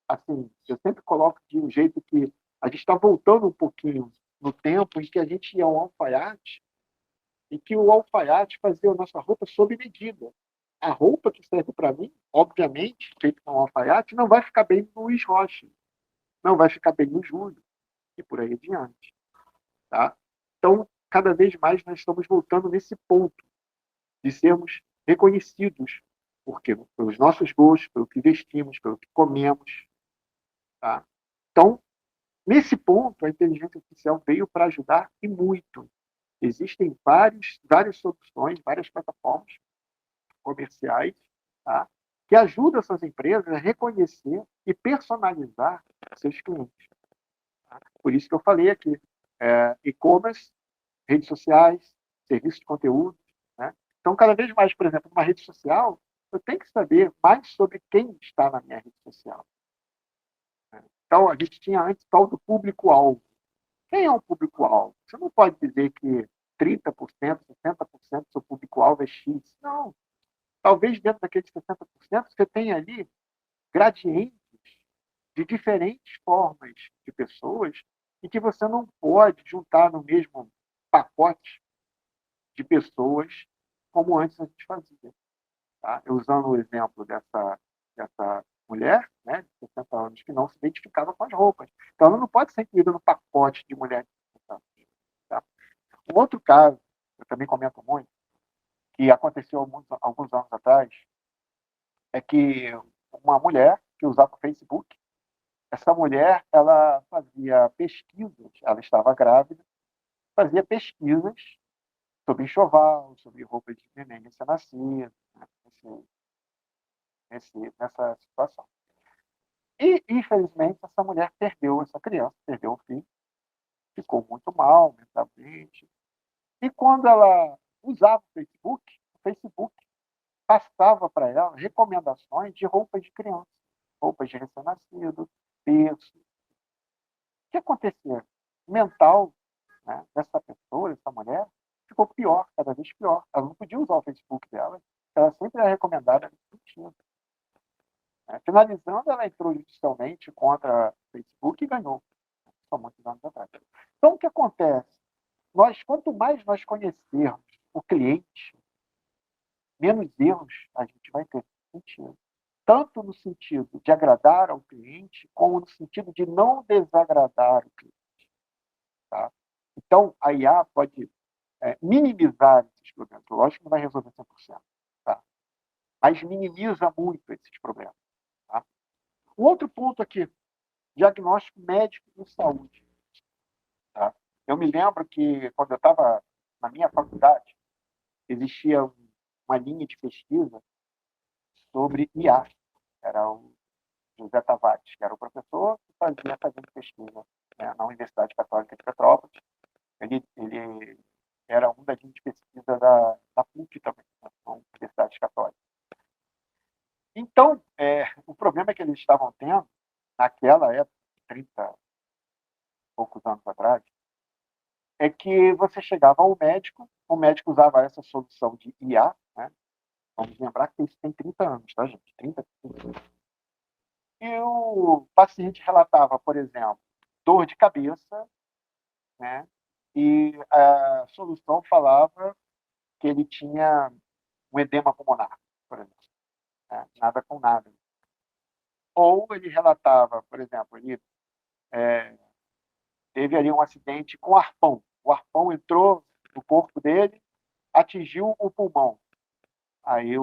assim, eu sempre coloco de um jeito que a gente está voltando um pouquinho no tempo em que a gente ia ao alfaiate e que o alfaiate fazia a nossa roupa sob medida. A roupa que serve para mim, obviamente, feita com alfaiate, não vai ficar bem no Luiz Rocha, não vai ficar bem no Júlio, e por aí adiante. Tá? Então, cada vez mais nós estamos voltando nesse ponto de sermos reconhecidos pelos nossos gostos, pelo que vestimos, pelo que comemos. Tá? Então, nesse ponto, a inteligência artificial veio para ajudar e muito. Existem várias soluções, várias plataformas comerciais, tá? Que ajudam essas empresas a reconhecer e personalizar seus clientes. Tá? Por isso que eu falei aqui, e-commerce, redes sociais, serviços de conteúdo. Né? Então, cada vez mais, por exemplo, numa rede social, eu tenho que saber mais sobre quem está na minha rede social. Né? Então, a gente tinha antes o tal do público-alvo. Quem é o público-alvo? Você não pode dizer que 30%, 60% do seu público-alvo é X. Não. Talvez dentro daqueles 60% você tenha ali gradientes de diferentes formas de pessoas e que você não pode juntar no mesmo pacote de pessoas como antes a gente fazia. Tá? Eu usando o exemplo dessa mulher, né, de 60 anos, que não se identificava com as roupas. Então, ela não pode ser incluída no pacote de mulher de 60 anos. Tá? Um outro caso, eu também comento muito, que aconteceu alguns anos atrás, é que uma mulher que usava o Facebook, essa mulher, ela fazia pesquisas, ela estava grávida, fazia pesquisas sobre enxoval, sobre roupa de neném recém-nascido, né, nessa situação. E, infelizmente, essa mulher perdeu essa criança, perdeu o filho, ficou muito mal mentalmente. E quando ela usava o Facebook passava para ela recomendações de roupas de criança, roupas de recém-nascido, berço. O que acontecia? O mental, né, dessa pessoa, dessa mulher, ficou pior, cada vez pior. Ela não podia usar o Facebook dela, ela sempre era recomendada nesse sentido. Finalizando, ela entrou judicialmente contra o Facebook e ganhou, há muitos anos atrás. Então, o que acontece? Quanto mais nós conhecermos o cliente, menos erros a gente vai ter nesse sentido. Tanto no sentido de agradar ao cliente, como no sentido de não desagradar o cliente. Tá? Então, a IA pode minimizar esses problemas. Lógico que não vai resolver 100%, tá? Mas minimiza muito esses problemas. Tá? Um outro ponto aqui, diagnóstico médico de saúde. Tá? Eu me lembro que, quando eu estava na minha faculdade, existia uma linha de pesquisa sobre IA. Era o José Tavares, que era o professor que fazia essa linha de pesquisa, né, na Universidade Católica de Petrópolis. Ele era um da linha de pesquisa da PUC também, né, na Universidade Católica. Então, o problema que eles estavam tendo, naquela época, 30 e poucos anos atrás, é que você chegava ao médico, o médico usava essa solução de IA, né? Vamos lembrar que isso tem 30 anos, tá, gente? 30 anos. E o paciente relatava, por exemplo, dor de cabeça, né? E a solução falava que ele tinha um edema pulmonar, por exemplo, né? Nada com nada. Ou ele relatava, por exemplo, ele teve ali um acidente com arpão. O arpão entrou no corpo dele, atingiu o pulmão. Aí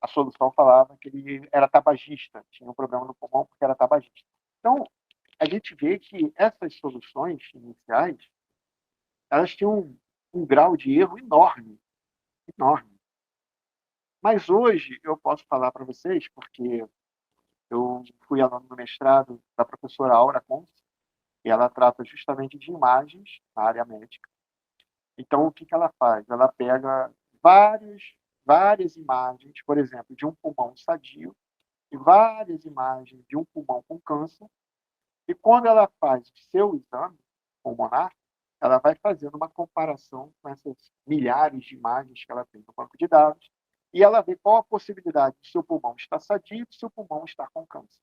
a solução falava que ele era tabagista, tinha um problema no pulmão porque era tabagista. Então, a gente vê que essas soluções iniciais, elas tinham um grau de erro enorme, enorme. Mas hoje eu posso falar para vocês, porque eu fui aluno do mestrado da professora Aura Conce, e ela trata justamente de imagens na área médica. Então, o que ela faz? Ela pega várias imagens, por exemplo, de um pulmão sadio, e várias imagens de um pulmão com câncer, e quando ela faz o seu exame pulmonar, ela vai fazendo uma comparação com essas milhares de imagens que ela tem no banco de dados, e ela vê qual a possibilidade do seu pulmão estar sadio e do seu pulmão estar com câncer.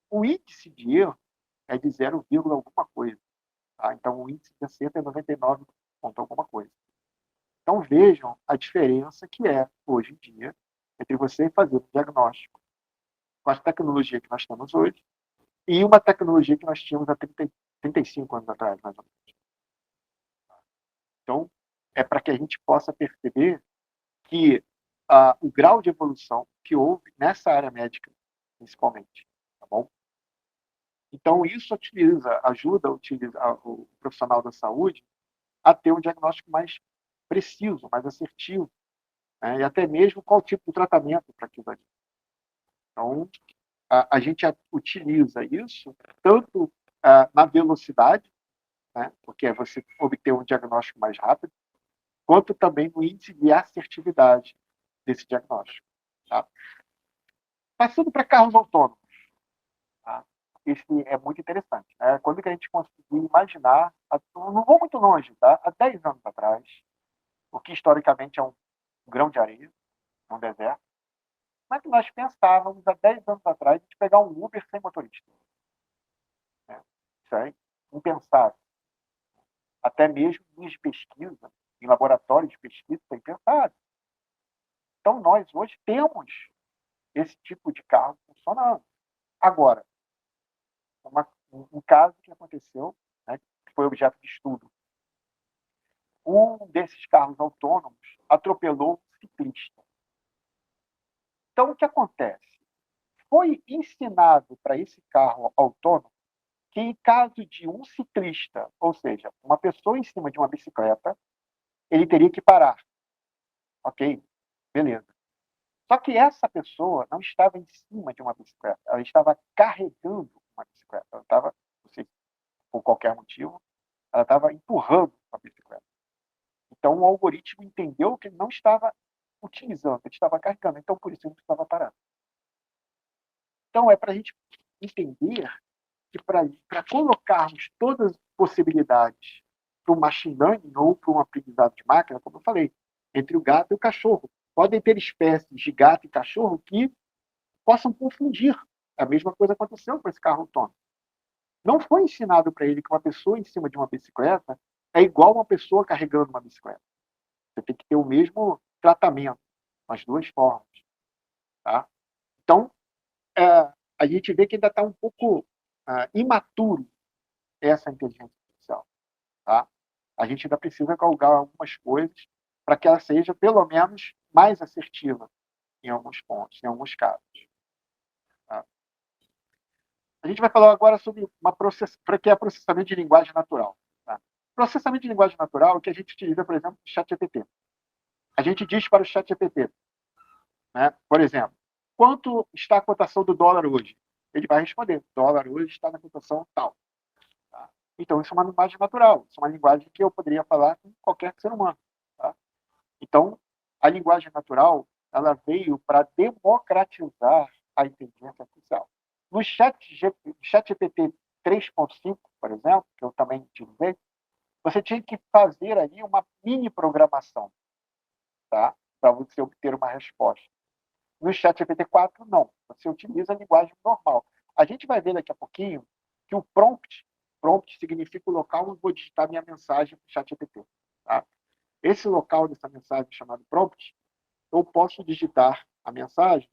O índice de erro é de 0, alguma coisa. Tá? Então, o índice de acerto é 99 ponto alguma coisa. Então, vejam a diferença que é, hoje em dia, entre você fazer um diagnóstico com a tecnologia que nós temos hoje e uma tecnologia que nós tínhamos há 35 anos atrás, mais ou menos. Então, é para que a gente possa perceber que o grau de evolução que houve nessa área médica, principalmente, tá bom? Então, isso ajuda o profissional da saúde a ter um diagnóstico mais preciso, mais assertivo, né? E até mesmo qual tipo de tratamento para aquilo ali. Então, a gente utiliza isso tanto na velocidade, né? Porque é você obter um diagnóstico mais rápido, quanto também no índice de assertividade desse diagnóstico. Tá? Passando para carros autônomos. Tá? Esse é muito interessante. Né? Quando que a gente conseguir imaginar, não vou muito longe, tá? Há 10 anos atrás, o que historicamente é um grão de areia, um deserto, como é que nós pensávamos há 10 anos atrás de pegar um Uber sem motorista? Né? Isso é impensável. Até mesmo em pesquisa, em laboratórios de pesquisa, foi impensável. Então, nós hoje temos esse tipo de carro funcionando. Agora, um caso que aconteceu, né, que foi objeto de estudo. Um desses carros autônomos atropelou um ciclista. Então, o que acontece? Foi ensinado para esse carro autônomo que, em caso de um ciclista, ou seja, uma pessoa em cima de uma bicicleta, ele teria que parar. Ok? Beleza. Só que essa pessoa não estava em cima de uma bicicleta, ela estava carregando uma bicicleta. Ela estava, não sei, por qualquer motivo, ela estava empurrando a bicicleta. Então, o algoritmo entendeu que ele não estava utilizando, ele estava carregando, então por isso ele estava parando. Então, é para a gente entender que para colocarmos todas as possibilidades para o machine learning ou para um aprendizado de máquina, como eu falei, entre o gato e o cachorro. Podem ter espécies de gato e cachorro que possam confundir. A mesma coisa aconteceu com esse carro autônomo. Não foi ensinado para ele que uma pessoa em cima de uma bicicleta é igual a uma pessoa carregando uma bicicleta. Você tem que ter o mesmo tratamento, as duas formas. Tá? Então, a gente vê que ainda está um pouco imaturo essa inteligência artificial. Tá? A gente ainda precisa galgar algumas coisas para que ela seja, pelo menos, mais assertiva em alguns pontos, em alguns casos. Tá? A gente vai falar agora sobre para que é processamento de linguagem natural. Tá? Processamento de linguagem natural é o que a gente utiliza, por exemplo, no ChatGPT. A gente diz para o ChatGPT, né, por exemplo, quanto está a cotação do dólar hoje? Ele vai responder, o dólar hoje está na cotação tal. Tá? Então, isso é uma linguagem natural, isso é uma linguagem que eu poderia falar com qualquer ser humano. Tá? Então, a linguagem natural ela veio para democratizar a inteligência artificial. No ChatGPT 3.5, por exemplo, que eu também utilizei, você tinha que fazer ali uma mini programação, tá? Para você obter uma resposta. No ChatGPT 4, não. Você utiliza a linguagem normal. A gente vai ver daqui a pouquinho que o prompt significa o local onde vou digitar minha mensagem para o ChatGPT. Tá? Esse local dessa mensagem chamado prompt, eu posso digitar a mensagem.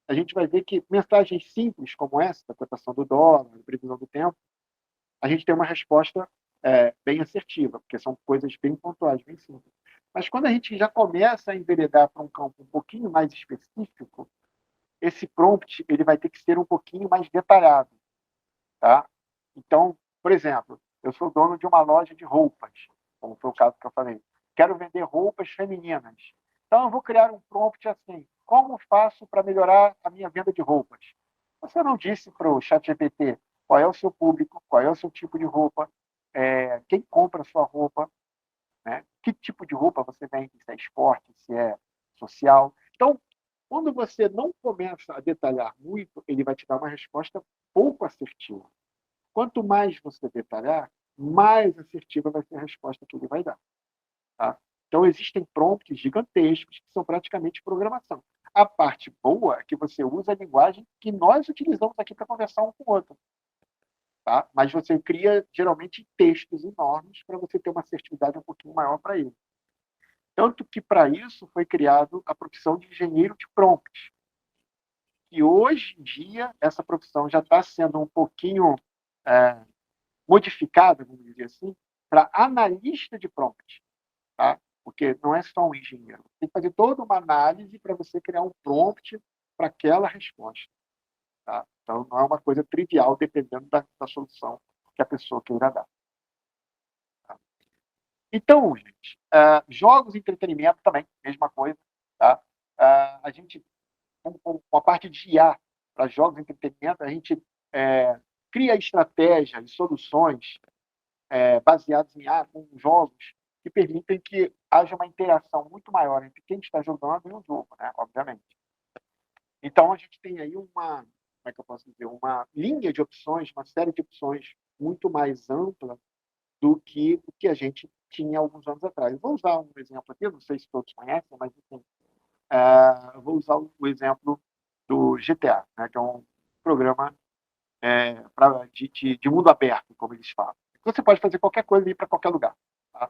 A gente vai ver que mensagens simples como essa, da cotação do dólar, da previsão do tempo, a gente tem uma resposta bem assertiva, porque são coisas bem pontuais, bem simples. Mas quando a gente já começa a enveredar para um campo um pouquinho mais específico, esse prompt ele vai ter que ser um pouquinho mais detalhado. Tá? Então, por exemplo, eu sou dono de uma loja de roupas, como foi o caso que eu falei. Quero vender roupas femininas. Então, eu vou criar um prompt assim: como faço para melhorar a minha venda de roupas? Você não disse para o ChatGPT qual é o seu público, qual é o seu tipo de roupa, quem compra a sua roupa, né? Que tipo de roupa você vende, se é esporte, se é social. Então, quando você não começa a detalhar muito, ele vai te dar uma resposta pouco assertiva. Quanto mais você detalhar, mais assertiva vai ser a resposta que ele vai dar. Tá? Então, existem prompts gigantescos que são praticamente programação. A parte boa é que você usa a linguagem que nós utilizamos aqui para conversar um com o outro. Tá? Mas você cria, geralmente, textos enormes para você ter uma assertividade um pouquinho maior para ele. Tanto que, para isso, foi criado a profissão de engenheiro de prompt. E, hoje em dia, essa profissão já está sendo um pouquinho modificada, vamos dizer assim, para analista de prompt. Tá? Porque não é só um engenheiro. Tem que fazer toda uma análise para você criar um prompt para aquela resposta. Tá? Então, não é uma coisa trivial, dependendo da solução que a pessoa queira dar. Tá? Então, gente, jogos e entretenimento também, mesma coisa. Tá? A gente, com a parte de IA para jogos e entretenimento, a gente cria estratégias e soluções baseadas em IA, com jogos que permitem que haja uma interação muito maior entre quem está jogando e o jogo, né? Obviamente. Então, a gente tem aí como é que eu posso dizer, uma linha de opções, uma série de opções muito mais ampla do que o que a gente tinha alguns anos atrás. Vou usar um exemplo aqui, não sei se todos conhecem, mas enfim, vou usar o exemplo do GTA, né, que é um programa de mundo aberto, como eles falam. Você pode fazer qualquer coisa e ir para qualquer lugar. Tá?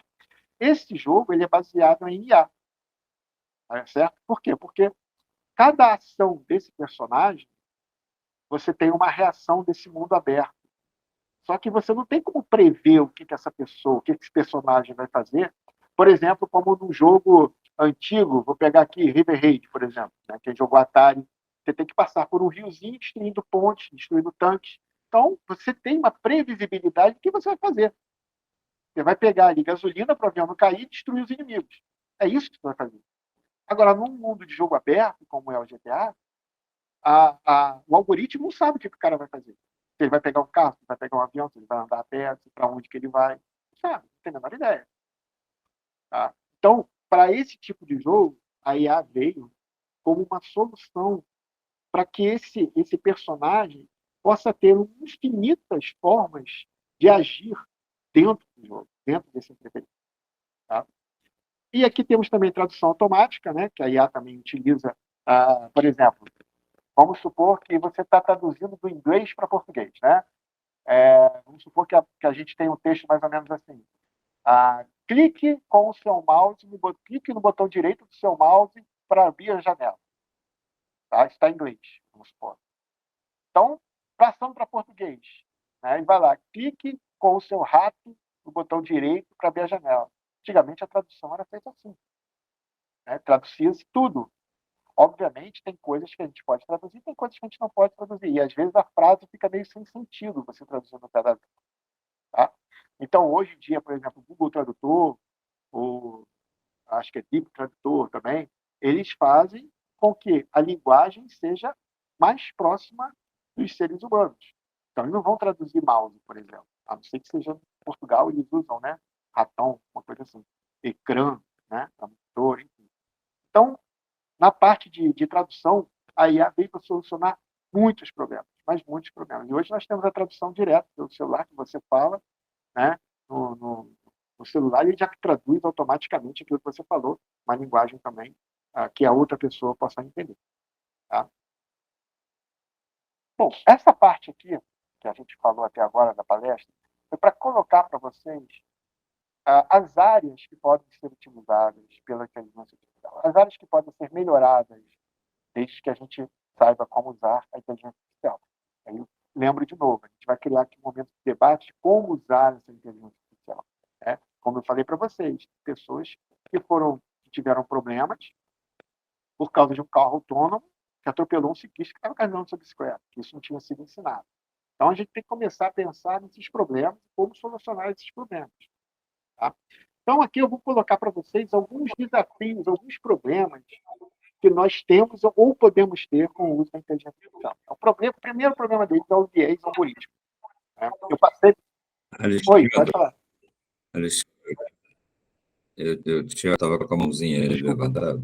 Esse jogo ele é baseado em IA. Certo? Por quê? Porque cada ação desse personagem, você tem uma reação desse mundo aberto. Só que você não tem como prever o que essa pessoa, o que esse personagem vai fazer. Por exemplo, como num jogo antigo, vou pegar aqui River Raid, por exemplo, né, que é jogo Atari, você tem que passar por um riozinho destruindo pontes, destruindo tanques. Então, você tem uma previsibilidade do que você vai fazer. Você vai pegar ali gasolina para o avião não cair e destruir os inimigos. É isso que você vai fazer. Agora, num mundo de jogo aberto, como é o GTA, o algoritmo não sabe o que o cara vai fazer. Se ele vai pegar um carro, se ele vai pegar um avião, se ele vai andar a pé, para onde que ele vai. Não sabe, não tem a menor ideia. Tá? Então, para esse tipo de jogo, a IA veio como uma solução para que esse personagem possa ter infinitas formas de agir dentro do jogo, dentro desse entretenimento. Tá? E aqui temos também tradução automática, né, que a IA também utiliza, por exemplo, vamos supor que você está traduzindo do inglês para português, né? Vamos supor que a gente tem um texto mais ou menos assim. Clique com o seu mouse, clique no botão direito do seu mouse para abrir a janela. Tá? Está em inglês, vamos supor. Então, passando para português. Né? E vai lá, clique com o seu rato no botão direito para abrir a janela. Antigamente a tradução era feita assim. Né? Traduzia-se tudo. Obviamente, tem coisas que a gente pode traduzir, tem coisas que a gente não pode traduzir. E às vezes a frase fica meio sem sentido você traduzir no pedaço. Tá? Então, hoje em dia, por exemplo, o Google Tradutor, ou acho que é Deep Tradutor também, eles fazem com que a linguagem seja mais próxima dos seres humanos. Então, eles não vão traduzir mouse, por exemplo. A não ser que seja em Portugal, eles usam, né? Ratão, uma coisa assim. Ecrã, né? Monitor, enfim. Então, na parte de tradução, a IA veio para solucionar muitos problemas, mas muitos problemas. E hoje nós temos a tradução direta pelo celular, que você fala, né? No celular, ele já traduz automaticamente aquilo que você falou, uma linguagem também que a outra pessoa possa entender. Tá? Bom, essa parte aqui, que a gente falou até agora na palestra, foi para colocar para vocês as áreas que podem ser utilizadas pela inteligência artificial, as áreas que podem ser melhoradas, desde que a gente saiba como usar a inteligência artificial. Aí, lembro de novo, a gente vai criar aqui um momento de debate de como usar essa inteligência artificial. Né? Como eu falei para vocês, pessoas que tiveram problemas por causa de um carro autônomo que atropelou um ciclista que estava caminhando sobre bicicleta, que isso não tinha sido ensinado. Então, a gente tem que começar a pensar nesses problemas e como solucionar esses problemas. Tá? Então, aqui eu vou colocar para vocês alguns desafios, alguns problemas que nós temos ou podemos ter com o uso da inteligência artificial. O primeiro problema deles é o viés algorítmico. Né? Eu passei... Oi, pode falar. Eu estava com a mãozinha Desculpa. levantada.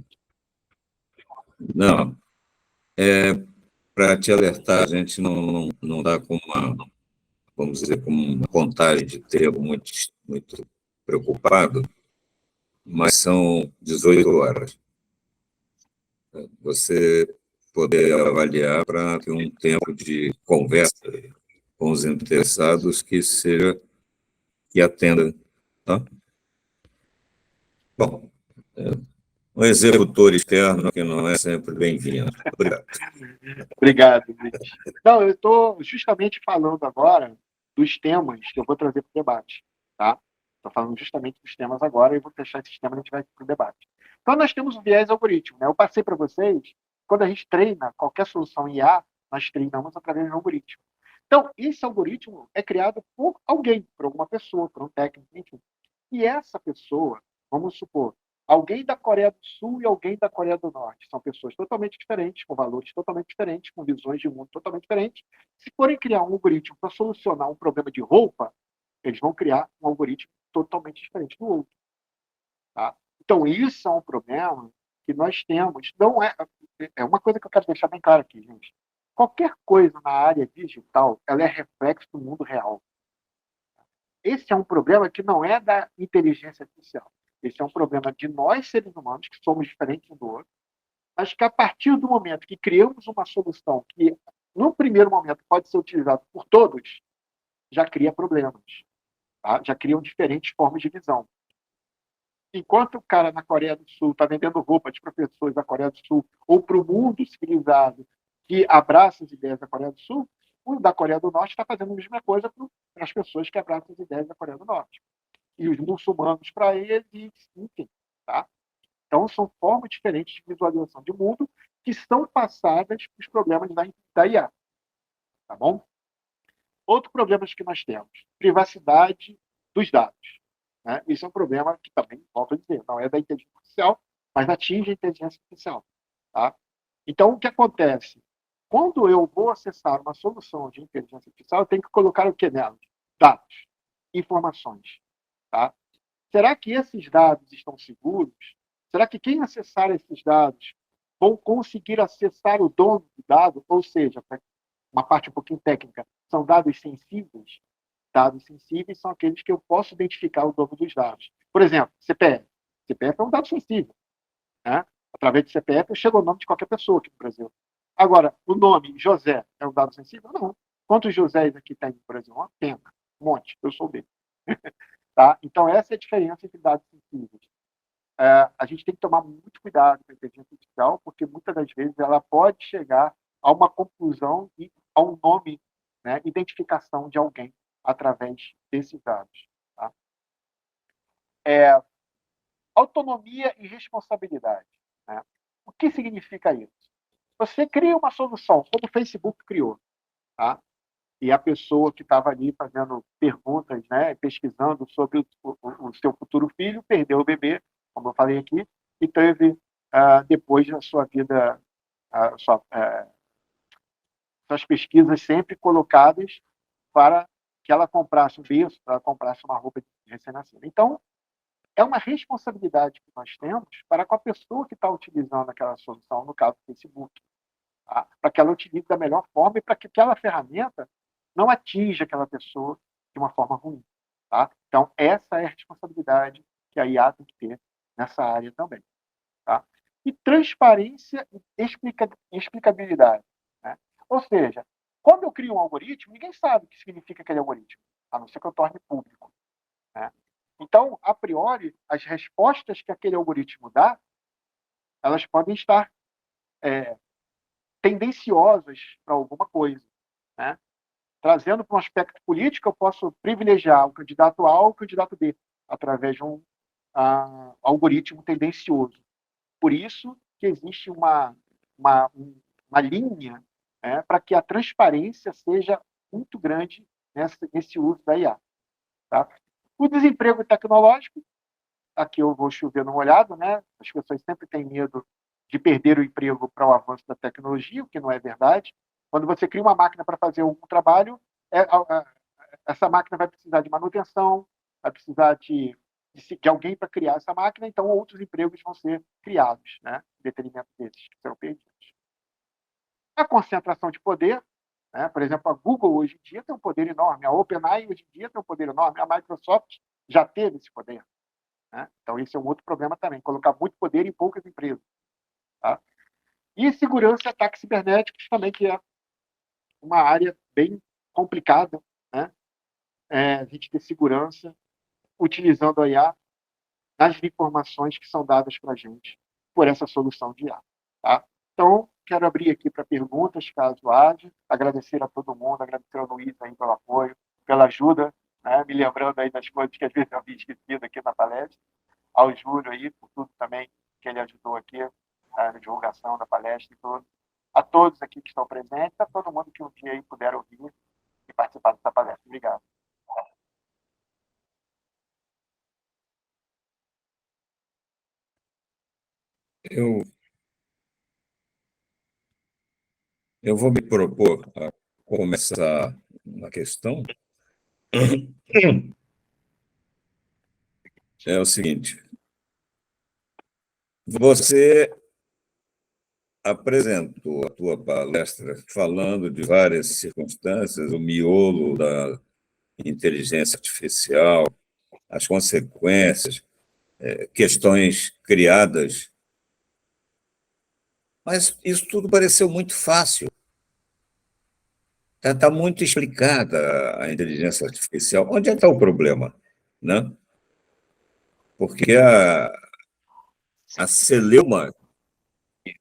Não, para te alertar, a gente não dá com vamos dizer, com uma contagem de tempo muito preocupado, mas são 18 horas. Você poder avaliar para ter um tempo de conversa com os interessados que atenda. Tá? Bom, um executor externo que não é sempre bem-vindo. Obrigado. Obrigado, Luiz. Não, eu estou justamente falando agora dos temas que eu vou trazer para o debate. Tá? Estou falando justamente dos temas agora e vou fechar esse tema e a gente vai para o debate. Então, nós temos o viés algoritmo. Né? Eu passei para vocês, quando a gente treina qualquer solução IA, nós treinamos através de um algoritmo. Então, esse algoritmo é criado por alguém, por alguma pessoa, por um técnico, enfim. E essa pessoa, vamos supor, alguém da Coreia do Sul e alguém da Coreia do Norte. São pessoas totalmente diferentes, com valores totalmente diferentes, com visões de mundo totalmente diferentes. Se forem criar um algoritmo para solucionar um problema de roupa, eles vão criar um algoritmo totalmente diferente do outro. Tá? Então, isso é um problema que nós temos. Não é uma coisa que eu quero deixar bem claro aqui, gente. Qualquer coisa na área digital, ela é reflexo do mundo real. Esse é um problema que não é da inteligência artificial. Esse é um problema de nós, seres humanos, que somos diferentes um do outro, mas que a partir do momento que criamos uma solução que, no primeiro momento, pode ser utilizada por todos, já cria problemas. Tá? Já criam diferentes formas de visão. Enquanto o cara na Coreia do Sul está vendendo roupa de professores da Coreia do Sul ou para o mundo civilizado que abraça as ideias da Coreia do Sul, o da Coreia do Norte está fazendo a mesma coisa para as pessoas que abraçam as ideias da Coreia do Norte. E os muçulmanos para eles, enfim. Tá? Então, são formas diferentes de visualização de mundo que são passadas para os problemas da IA. Tá bom? Outro problema que nós temos, privacidade dos dados. né? Isso é um problema que também, volto a dizer, não é da inteligência artificial, mas atinge a inteligência artificial. Tá? Então, o que acontece? Quando eu vou acessar uma solução de inteligência artificial, eu tenho que colocar o que nela? Dados, informações. Tá? Será que esses dados estão seguros? Será que quem acessar esses dados vão conseguir acessar o dono do dado? Ou seja, uma parte um pouquinho técnica, são dados sensíveis? Dados sensíveis são aqueles que eu posso identificar o dono dos dados. Por exemplo, CPF. CPF é um dado sensível. Né? Através de CPF, chega o nome de qualquer pessoa aqui no Brasil. Agora, o nome José é um dado sensível? Não. Quantos Josés aqui tem no Brasil? Uma pena. Um monte. Eu sou dele. Tá? Então, essa é a diferença entre dados sensíveis. A gente tem que tomar muito cuidado com a inteligência artificial, porque muitas das vezes ela pode chegar a uma conclusão e a um nome, né, identificação de alguém através desses dados. Tá? Autonomia e responsabilidade. Né? O que significa isso? Você cria uma solução, como o Facebook criou, tá? E a pessoa que estava ali fazendo perguntas, né, pesquisando sobre o seu futuro filho, perdeu o bebê, como eu falei aqui, e teve, depois da sua vida, suas pesquisas sempre colocadas para que ela comprasse um berço, para ela comprasse uma roupa de recém-nascido. Então, é uma responsabilidade que nós temos para com a pessoa que está utilizando aquela solução, no caso do Facebook, tá? Para que ela utilize da melhor forma e para que aquela ferramenta não atinja aquela pessoa de uma forma ruim. Tá? Então, essa é a responsabilidade que a IA tem que ter nessa área também. Tá? E transparência e explicabilidade. Né? Ou seja, quando eu crio um algoritmo, ninguém sabe o que significa aquele algoritmo, a não ser que eu torne público. Né? Então, a priori, as respostas que aquele algoritmo dá, elas podem estar tendenciosas para alguma coisa. Né? Trazendo para um aspecto político, eu posso privilegiar o candidato A ou o candidato B, através de um algoritmo tendencioso. Por isso que existe uma linha, né, para que a transparência seja muito grande nesse uso da IA. Tá? O desemprego tecnológico, aqui eu vou chover numa olhada, né? As pessoas sempre têm medo de perder o emprego para o avanço da tecnologia, o que não é verdade. Quando você cria uma máquina para fazer um trabalho, essa máquina vai precisar de manutenção, vai precisar de alguém para criar essa máquina, então outros empregos vão ser criados, né, em detrimento desses que serão perdidos. A concentração de poder, né, por exemplo, a Google hoje em dia tem um poder enorme, a OpenAI hoje em dia tem um poder enorme, a Microsoft já teve esse poder. Né? Então, esse é um outro problema também, colocar muito poder em poucas empresas. Tá? E segurança e ataques cibernéticos também, que é uma área bem complicada, né? A gente ter segurança utilizando a IA nas informações que são dadas para a gente por essa solução de IA. Tá? Então, quero abrir aqui para perguntas, caso haja, agradecer a todo mundo, agradecer ao Luiz aí pelo apoio, pela ajuda, né? Me lembrando aí das coisas que às vezes eu havia esquecido aqui na palestra, ao Júlio aí, por tudo também que ele ajudou aqui, na divulgação da palestra e tudo. A todos aqui que estão presentes, a todo mundo que um dia aí puder ouvir e participar dessa palestra. Obrigado. Eu vou me propor a começar uma questão. É o seguinte: você apresentou a tua palestra falando de várias circunstâncias, o miolo da inteligência artificial, as consequências, questões criadas, mas isso tudo pareceu muito fácil. Está muito explicada a inteligência artificial. Onde é que está o problema? Né? Porque a celeuma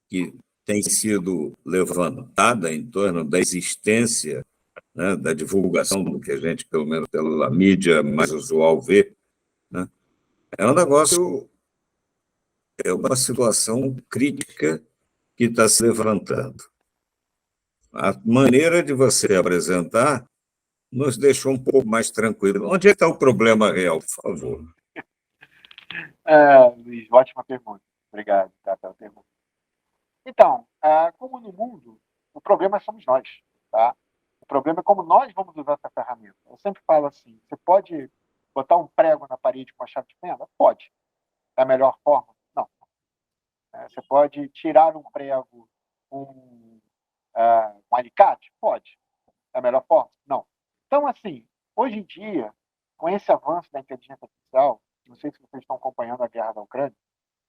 que tem sido levantada em torno da existência, né, da divulgação do que a gente, pelo menos pela mídia mais usual, vê, né, é um negócio, é uma situação crítica que está se levantando. A maneira de você apresentar nos deixou um pouco mais tranquilos. Onde é que está o problema real, por favor? Luiz, ótima pergunta. Obrigado, tá, pela pergunta. Então, como no mundo, o problema somos nós, tá? O problema é como nós vamos usar essa ferramenta. Eu sempre falo assim, você pode botar um prego na parede com a chave de fenda? Pode. É a melhor forma? Não. Você pode tirar um prego com um alicate? Pode. É a melhor forma? Não. Então, assim, hoje em dia, com esse avanço da inteligência artificial, não sei se vocês estão acompanhando a guerra da Ucrânia,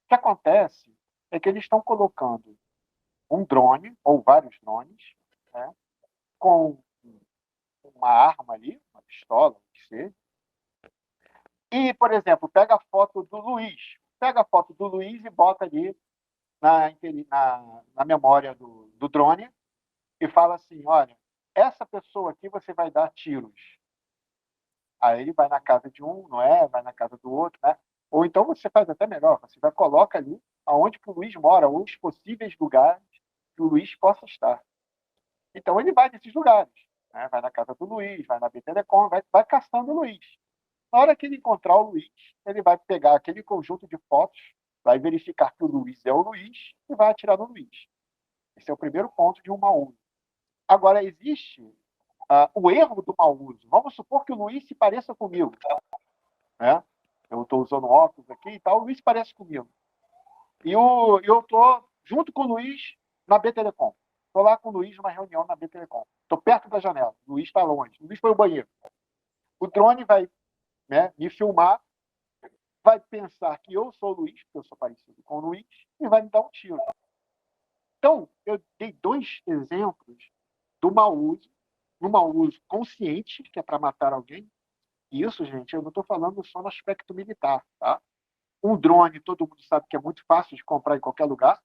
o que acontece é que eles estão colocando um drone, ou vários drones, né, com uma arma ali, uma pistola, o que seja, e, por exemplo, pega a foto do Luiz, e bota ali na memória do drone e fala assim, olha, essa pessoa aqui você vai dar tiros. Aí ele vai na casa de um, não é? Vai na casa do outro, né? Ou então você faz até melhor, você vai coloca ali aonde que o Luiz mora, ou os possíveis lugares que o Luiz possa estar. Então ele vai nesses lugares, né? Vai na casa do Luiz, vai na BTlecom, vai caçando o Luiz. Na hora que ele encontrar o Luiz, ele vai pegar aquele conjunto de fotos, vai verificar que o Luiz é o Luiz e vai atirar no Luiz. Esse é o primeiro ponto de um mau uso. Agora, existe o erro do mau uso. Vamos supor que o Luiz se pareça comigo, né? Eu estou usando óculos aqui e tal, o Luiz parece comigo. E eu estou junto com o Luiz na BTlecom. Estou lá com o Luiz numa reunião na BTlecom. Estou perto da janela. O Luiz está longe. O Luiz foi ao banheiro. O drone vai, né, me filmar, vai pensar que eu sou o Luiz, porque eu sou parecido com o Luiz, e vai me dar um tiro. Então, eu dei 2 exemplos do mau uso, no mau uso consciente, que é para matar alguém. E isso, gente, eu não estou falando só no aspecto militar, tá? Um drone, todo mundo sabe que é muito fácil de comprar em qualquer lugar.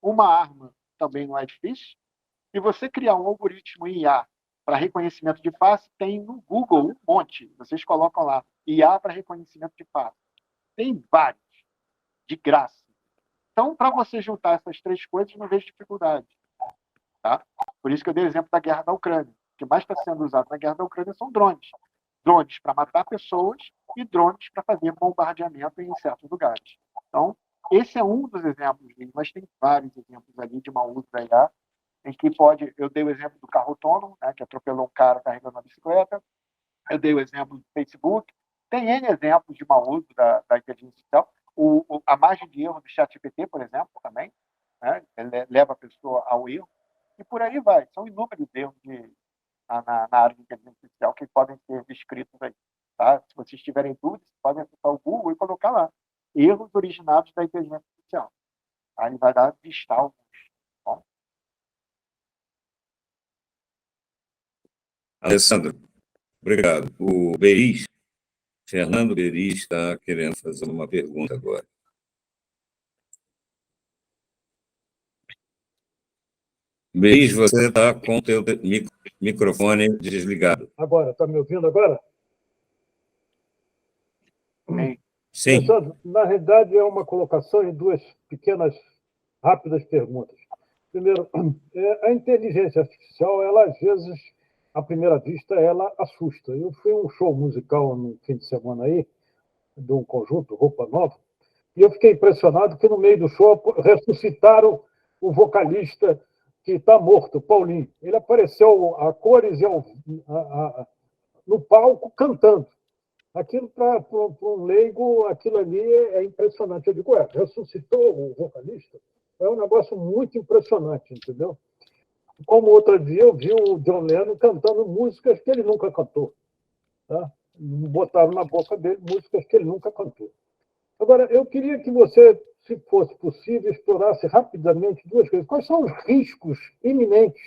Uma arma também não é difícil. E você criar um algoritmo IA para reconhecimento de face, tem no Google um monte. Vocês colocam lá, IA para reconhecimento de face. Tem vários, de graça. Então, para você juntar essas 3 coisas, não vejo dificuldade. Tá? Por isso que eu dei o exemplo da guerra da Ucrânia. O que mais está sendo usado na guerra da Ucrânia são drones. Drones para matar pessoas e drones para fazer bombardeamento em certos lugares. Então, esse é um dos exemplos, mas tem vários exemplos ali de mau uso da IA, em que pode... Eu dei o exemplo do carro autônomo, né, que atropelou um cara carregando uma bicicleta. Eu dei o exemplo do Facebook. Tem N exemplos de mau uso da inteligência artificial. A margem de erro do ChatGPT, por exemplo, também, né, leva a pessoa ao erro. E por aí vai. São inúmeros erros na área de inteligência artificial que podem ser descritos aí. Tá? Se vocês tiverem dúvidas, podem acessar o Google e colocar lá. Erros originados da inteligência artificial. Aí ele vai dar listar alguns. Bom? Alessandro, obrigado. O Beris, Fernando Beris, está querendo fazer uma pergunta agora. Beris, você está com o seu microfone desligado. Agora, está me ouvindo agora? Sim. Alessandro, na realidade é uma colocação em 2 pequenas, rápidas perguntas. Primeiro, a inteligência artificial, ela às vezes, à primeira vista, ela assusta. Eu fui a um show musical no fim de semana aí, de um conjunto, Roupa Nova, e eu fiquei impressionado que no meio do show ressuscitaram o vocalista que está morto, Paulinho. Ele apareceu a cores e no palco cantando. Aquilo, para um leigo, aquilo ali é impressionante. Eu digo, ressuscitou o vocalista? É um negócio muito impressionante, entendeu? Como outro dia eu vi o John Lennon cantando músicas que ele nunca cantou. Tá? Botaram na boca dele músicas que ele nunca cantou. Agora, eu queria que você, se fosse possível, explorasse rapidamente 2 coisas. Quais são os riscos iminentes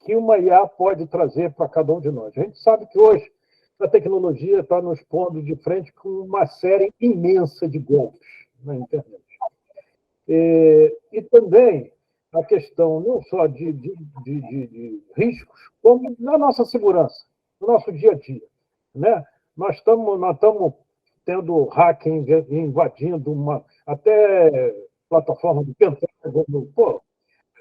que uma IA pode trazer para cada um de nós? A gente sabe que hoje a tecnologia está nos pondo de frente com uma série imensa de golpes na internet. E também a questão não só de riscos, como na nossa segurança, no nosso dia a dia. Né? Nós estamos tendo hacking invadindo até plataforma do Pentágono. Pô,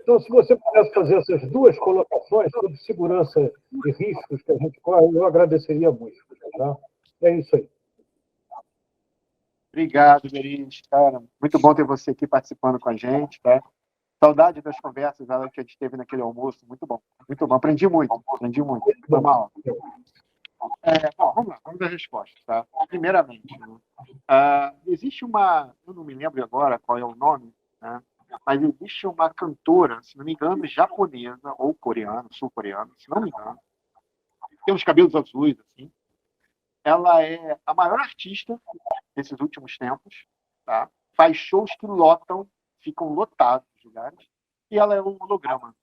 então, se você pudesse fazer essas 2 colocações sobre segurança e riscos que a gente corre, eu agradeceria muito. Tá? É isso aí. Obrigado, Berit, cara. Muito bom ter você aqui participando com a gente, tá? Saudade das conversas que a gente teve naquele almoço. Muito bom, muito bom. Aprendi muito, aprendi muito. Foi uma aula. Bom, vamos lá, vamos dar respostas, tá? Primeiramente, né? Existe uma, eu não me lembro agora qual é o nome, né? Mas existe uma cantora, se não me engano, japonesa ou coreana, sul-coreana, se não me engano, tem uns cabelos azuis, assim. Ela é a maior artista desses últimos tempos, tá? Faz shows que lotam, ficam lotados os lugares, e ela é um holograma.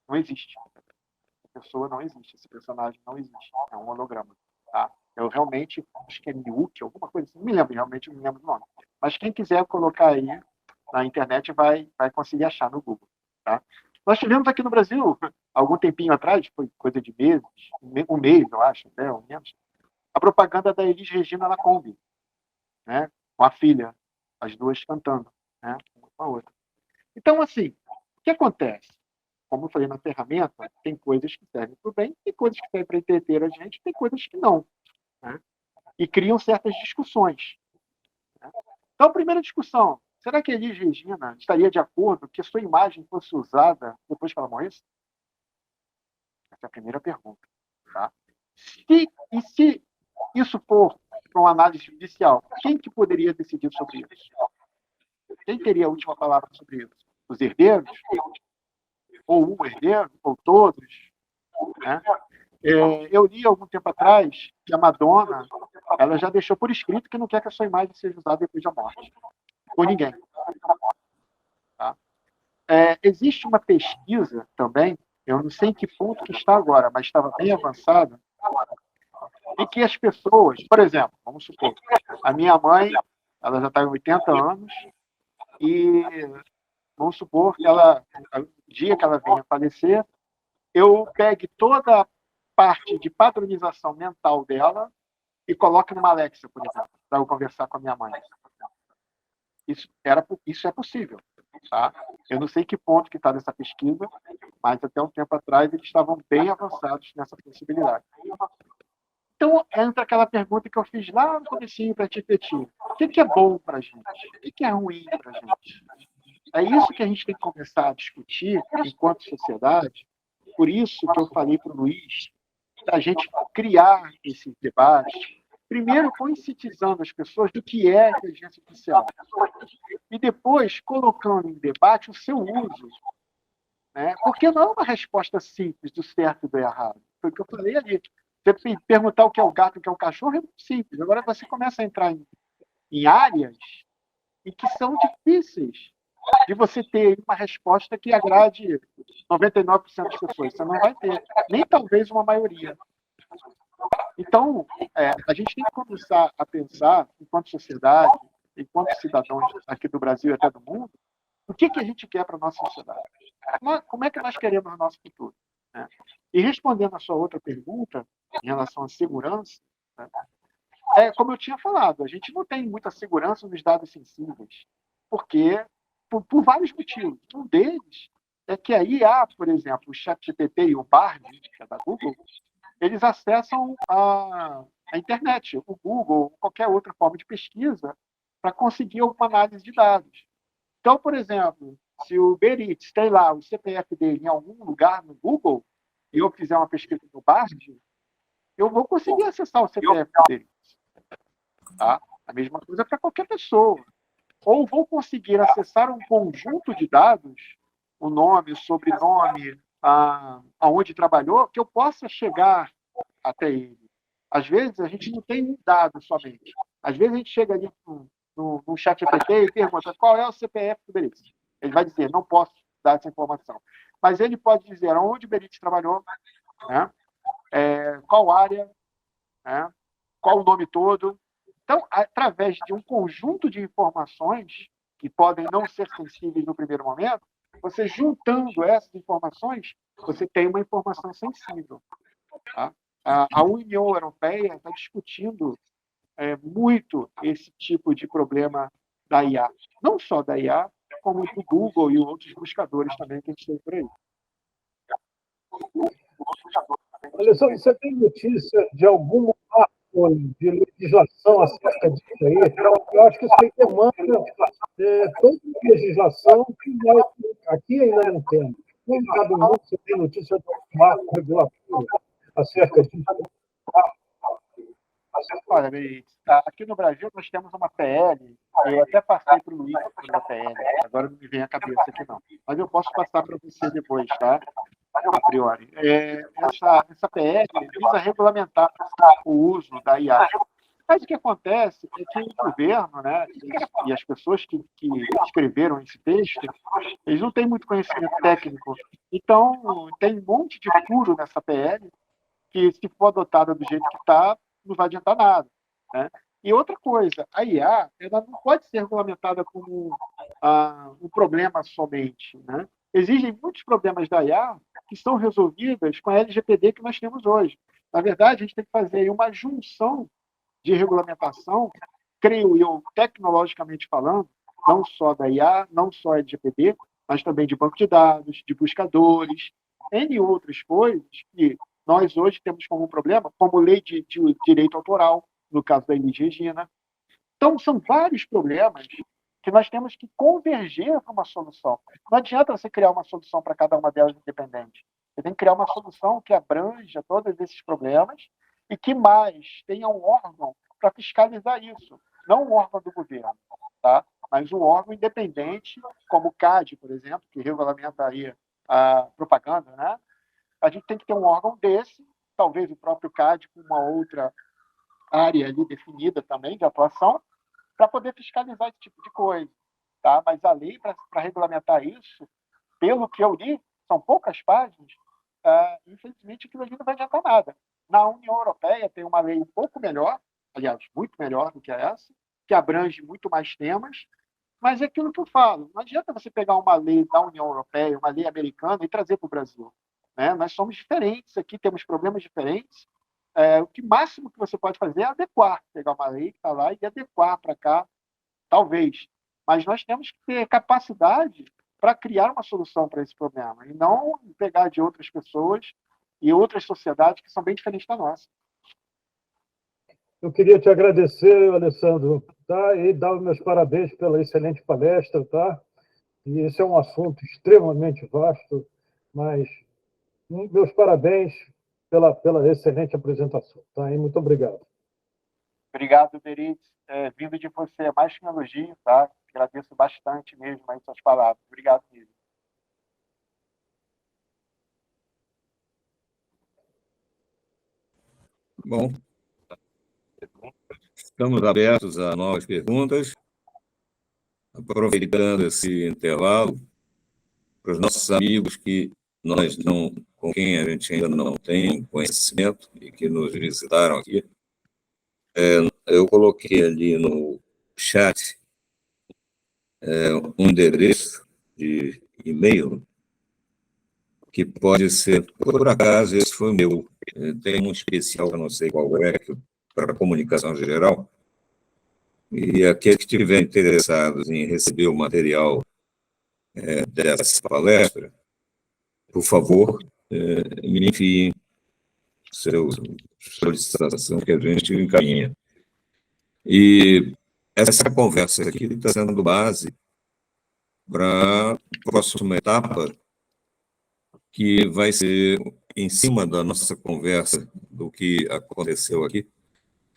Não existe. A pessoa não existe, esse personagem não existe. É um holograma, tá? Eu realmente, acho que é Miyuki, alguma coisa assim, não me lembro, realmente não me lembro o nome. Mas quem quiser colocar aí na internet vai conseguir achar no Google, tá? Nós tivemos aqui no Brasil, algum tempinho atrás, foi coisa de meses, um mês, eu acho, até, ou menos, a propaganda da Elis Regina na Kombi, né? Com a filha, as duas cantando, né? Uma com a outra. Então, assim, o que acontece? Como eu falei na ferramenta, tem coisas que servem para o bem, tem coisas que servem para entreter a gente, tem coisas que não, né? E criam certas discussões, né? Então, a primeira discussão, será que a Elis Regina estaria de acordo que a sua imagem fosse usada depois que ela morresse? Essa é a primeira pergunta, tá? E se isso for para uma análise judicial, quem que poderia decidir sobre isso? Quem teria a última palavra sobre isso? Os herdeiros? Ou um herdeiro? Ou todos? Né? Eu li algum tempo atrás que a Madonna ela já deixou por escrito que não quer que a sua imagem seja usada depois da morte. Por ninguém. Tá? Existe uma pesquisa também, eu não sei em que ponto que está agora, mas estava bem avançada, em que as pessoas, por exemplo, vamos supor, a minha mãe, ela já está com 80 anos, e vamos supor que ela, no dia que ela venha a falecer, eu pegue toda a parte de padronização mental dela e coloque numa Alexa, por exemplo, para eu conversar com a minha mãe. Isso é possível. Tá? Eu não sei que ponto que está nessa pesquisa, mas até um tempo atrás eles estavam bem avançados nessa possibilidade. Então, entra aquela pergunta que eu fiz lá no comecinho para ti, Petit. O que é bom para a gente? O que é ruim para a gente? É isso que a gente tem que começar a discutir enquanto sociedade. Por isso que eu falei para o Luiz, da gente criar esse debate, primeiro conscientizando as pessoas do que é inteligência artificial, e depois colocando em debate o seu uso. Né? Porque não é uma resposta simples do certo e do errado. Foi o que eu falei ali. Você perguntar o que é o gato e o que é o cachorro é muito simples. Agora você começa a entrar em áreas em que são difíceis de você ter uma resposta que agrade 99% das pessoas. Você não vai ter, nem talvez uma maioria. Então, a gente tem que começar a pensar, enquanto sociedade, enquanto cidadãos aqui do Brasil e até do mundo, o que a gente quer para a nossa sociedade? Como é que nós queremos o nosso futuro? Né? E respondendo a sua outra pergunta, em relação à segurança, né? Como eu tinha falado, a gente não tem muita segurança nos dados sensíveis, porque por vários motivos. Um deles é que a IA, por exemplo, o ChatGPT e o Bard, que é da Google, eles acessam a internet, o Google, qualquer outra forma de pesquisa, para conseguir alguma análise de dados. Então, por exemplo, se o Berit tem lá o CPF dele em algum lugar no Google, e eu fizer uma pesquisa no Bard, eu vou conseguir acessar o CPF dele. Tá? A mesma coisa para qualquer pessoa. Ou vou conseguir acessar um conjunto de dados, o nome, o sobrenome, aonde trabalhou, que eu possa chegar até ele. Às vezes, a gente não tem um dado somente. Às vezes, a gente chega ali no chat GPT e pergunta qual é o CPF do Berit. Ele vai dizer, não posso dar essa informação. Mas ele pode dizer onde o Berit trabalhou, né? Qual área, né? Qual o nome todo. Então, através de um conjunto de informações que podem não ser sensíveis no primeiro momento, você juntando essas informações, você tem uma informação sensível. Tá? A União Europeia está discutindo muito esse tipo de problema da IA. Não só da IA, como do Google e outros buscadores também que a gente tem por aí. Alessandro, você tem notícia de alguma marca foi de legislação acerca disso aí, eu acho que isso aí demanda toda a legislação que nós aqui ainda não temos. Todo lugar do mundo você tem notícia de um marco regulatório acerca disso. Olha, Beatriz, aqui no Brasil nós temos uma PL, eu até passei para o Luiz sobre a PL, agora não me vem à cabeça aqui não, mas eu posso passar para você depois, tá? A priori. Essa PL visa regulamentar o uso da IA. Mas o que acontece é que o governo, né, e as pessoas que escreveram esse texto, eles não têm muito conhecimento técnico. Então, tem um monte de furo nessa PL que, se for adotada do jeito que está, não vai adiantar nada. Né? E outra coisa, a IA ela não pode ser regulamentada como um problema somente. Né? Existem muitos problemas da IA que são resolvidos com a LGPD que nós temos hoje. Na verdade, a gente tem que fazer uma junção de regulamentação, creio eu, tecnologicamente falando, não só da IA, não só LGPD, mas também de banco de dados, de buscadores, entre outras coisas que nós hoje temos como um problema, como lei de direito autoral, no caso da Elis Regina. Então, são vários problemas que nós temos que converger para uma solução. Não adianta você criar uma solução para cada uma delas independente. Você tem que criar uma solução que abranja todos esses problemas e que mais tenha um órgão para fiscalizar isso. Não um órgão do governo, tá? Mas um órgão independente, como o CAD, por exemplo, que regulamenta aí a propaganda, né? A gente tem que ter um órgão desse, talvez o próprio CAD com uma outra área ali definida também de atuação, para poder fiscalizar esse tipo de coisa. Tá? Mas a lei, para regulamentar isso, pelo que eu li, são poucas páginas, infelizmente aquilo ali não vai adiantar nada. Na União Europeia tem uma lei um pouco melhor, aliás, muito melhor do que essa, que abrange muito mais temas, mas é aquilo que eu falo, não adianta você pegar uma lei da União Europeia, uma lei americana e trazer para o Brasil. Né? Nós somos diferentes aqui, temos problemas diferentes. O que máximo que você pode fazer é adequar, pegar uma lei que está lá e adequar para cá, talvez. Mas nós temos que ter capacidade para criar uma solução para esse problema, e não pegar de outras pessoas e outras sociedades que são bem diferentes da nossa. Eu queria te agradecer, Alessandro, tá? E dar os meus parabéns pela excelente palestra, tá? E esse é um assunto extremamente vasto, mas meus parabéns pela excelente apresentação, tá? E muito obrigado. Obrigado, Beritz. Vindo de você é mais que um elogio, tá? Agradeço bastante mesmo aí suas palavras. Obrigado mesmo. Bom, estamos abertos a novas perguntas. Aproveitando esse intervalo, para os nossos amigos com quem a gente ainda não tem conhecimento e que nos visitaram aqui, eu coloquei ali no chat um endereço de e-mail que pode ser, por acaso, esse foi o meu. Tem um especial, eu não sei qual é, para a comunicação geral, e aqueles que estiverem interessados em receber o material dessa palestra, por favor, me enviem sua solicitação que a gente encaminha. E essa conversa aqui está sendo base para a próxima etapa, que vai ser em cima da nossa conversa, do que aconteceu aqui.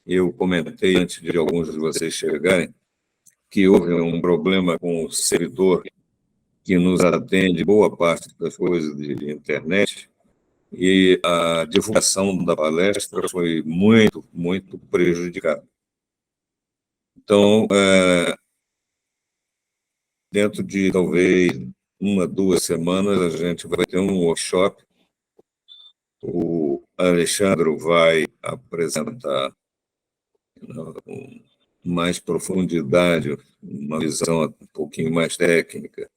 Eu comentei antes de alguns de vocês chegarem que houve um problema com o servidor que nos atende boa parte das coisas de internet, e a divulgação da palestra foi muito, muito prejudicada. Então, dentro de talvez 1, 2 semanas, a gente vai ter um workshop. O Alexandre vai apresentar com mais profundidade, uma visão um pouquinho mais técnica,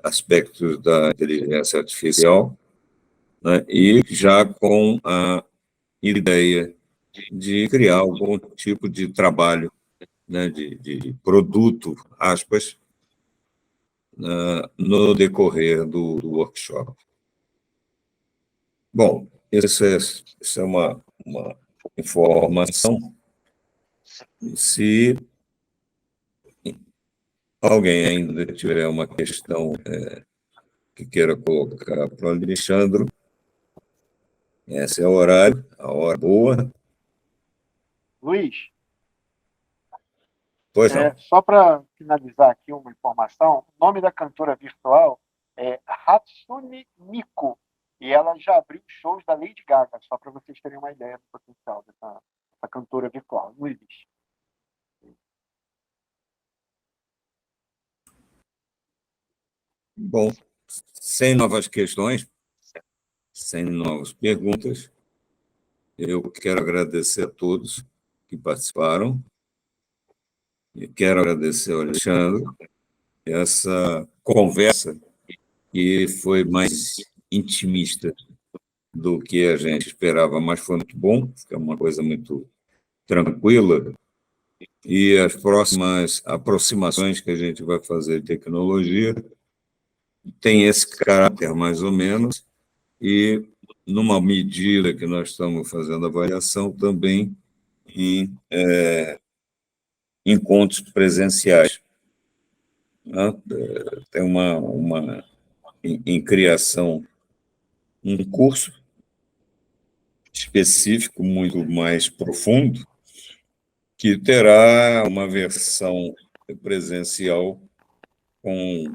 aspectos da inteligência artificial, né, e já com a ideia de criar algum tipo de trabalho, né, de produto, aspas, no decorrer do workshop. Bom, essa é uma informação. Se alguém ainda tiver uma questão que queira colocar para o Alexandre, esse é o horário, a hora boa. Luiz, Pois não. só para finalizar aqui uma informação, o nome da cantora virtual é Hatsune Miku, e ela já abriu shows da Lady Gaga, só para vocês terem uma ideia do potencial dessa cantora virtual. Não existe. Bom, sem novas questões, sem novas perguntas, eu quero agradecer a todos que participaram e quero agradecer ao Alexandre essa conversa que foi mais intimista do que a gente esperava, mas foi muito bom, é uma coisa muito tranquila, e as próximas aproximações que a gente vai fazer de tecnologia tem esse caráter, mais ou menos, e, numa medida que nós estamos fazendo avaliação, também em encontros presenciais. Tem em criação um curso específico, muito mais profundo, que terá uma versão presencial com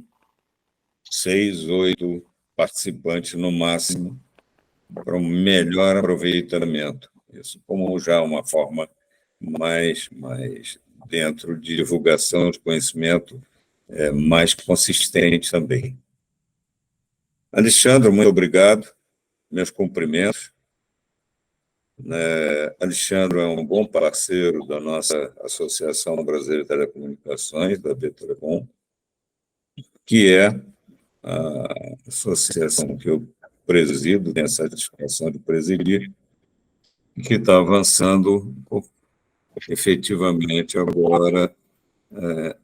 6, 8 participantes no máximo, para um melhor aproveitamento. Isso como já uma forma mais dentro de divulgação de conhecimento mais consistente também. Alexandre, muito obrigado, meus cumprimentos. Alexandre é um bom parceiro da nossa Associação Brasileira de Telecomunicações, da B-Telecom, que é a associação que eu presido, tenho a satisfação de presidir, que está avançando efetivamente agora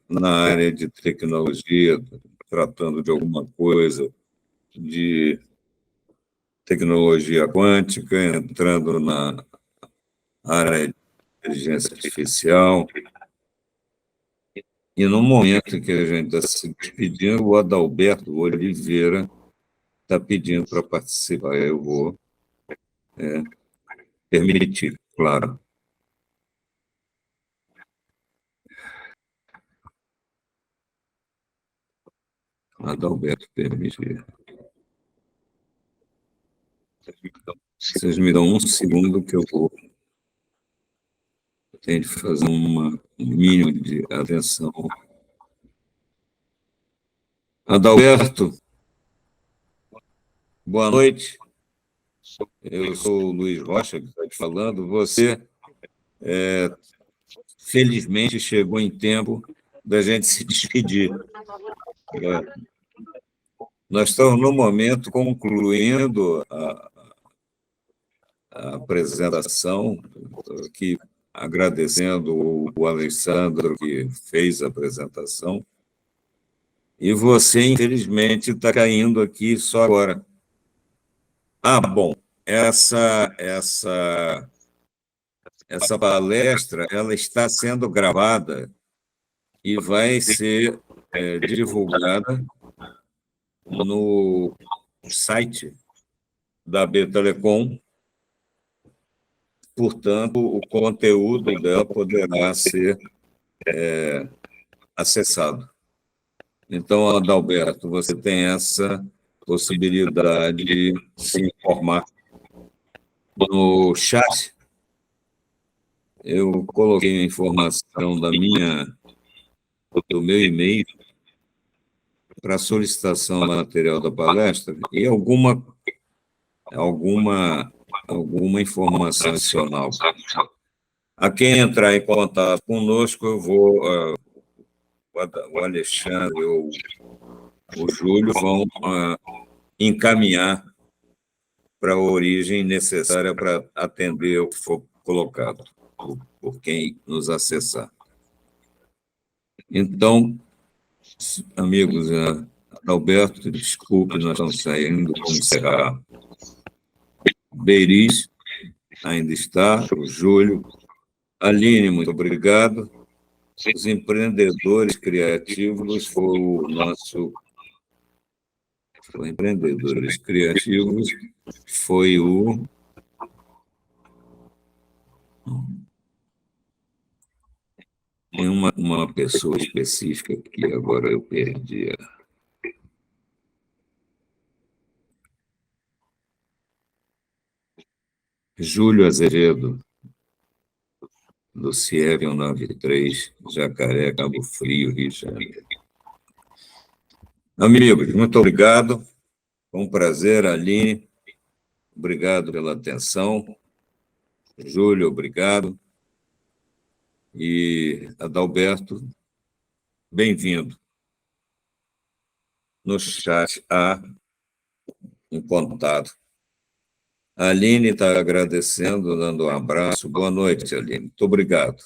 na área de tecnologia, tratando de alguma coisa de tecnologia quântica, entrando na área de inteligência artificial. E no momento em que a gente está se despedindo, o Adalberto Oliveira está pedindo para participar. Eu vou permitir, claro. Adalberto, permitir. Vocês me dão um segundo que eu vou. Tenho de fazer um mínimo de atenção. Adalberto, boa noite. Eu sou o Luiz Rocha, que está te falando. Você, felizmente, chegou em tempo da gente se despedir. Nós estamos, no momento, concluindo a apresentação, aqui agradecendo o Alexandre, que fez a apresentação, e você, infelizmente, está caindo aqui só agora. Bom, essa palestra ela está sendo gravada e vai ser divulgada no site da B-Telecom. Portanto, o conteúdo dela poderá ser acessado. Então, Adalberto, você tem essa possibilidade de se informar. No chat, eu coloquei a informação do meu e-mail para solicitação do material da palestra e alguma informação adicional. A quem entrar em contato conosco, eu vou, o Alexandre ou o Júlio vão encaminhar para a origem necessária para atender o que for colocado por quem nos acessar. Então, amigos, Alberto, desculpe, nós estamos saindo, vamos encerrar. Beiris, ainda está, o Júlio. Aline, muito obrigado. Os empreendedores criativos foi o nosso... Empreendedores criativos foi o... Tem uma pessoa específica que agora eu perdi. Júlio Azevedo, do CIEV 193, Jacaré, Cabo Frio, Rio de Janeiro. Amigos, muito obrigado. Foi um prazer, Aline. Obrigado pela atenção. Júlio, obrigado. E Adalberto, bem-vindo. No chat há um contato. A Aline está agradecendo, dando um abraço. Boa noite, Aline. Muito obrigado.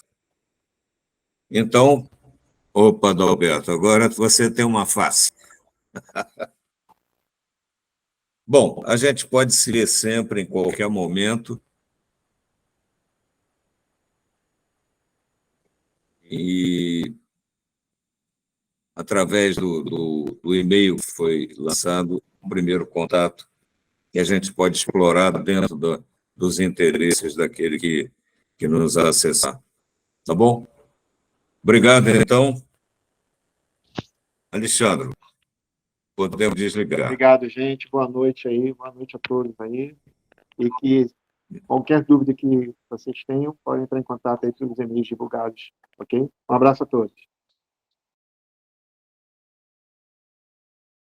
Então, opa, Adalberto, agora você tem uma face. Bom, a gente pode se ver sempre, em qualquer momento. E, através do e-mail que foi lançado, o primeiro contato, que a gente pode explorar dentro dos interesses daquele que nos acessar. Tá bom? Obrigado, então. Alexandre, podemos desligar. Obrigado, gente. Boa noite aí. Boa noite a todos aí. E que qualquer dúvida que vocês tenham, podem entrar em contato aí pelos e-mails divulgados, ok? Um abraço a todos.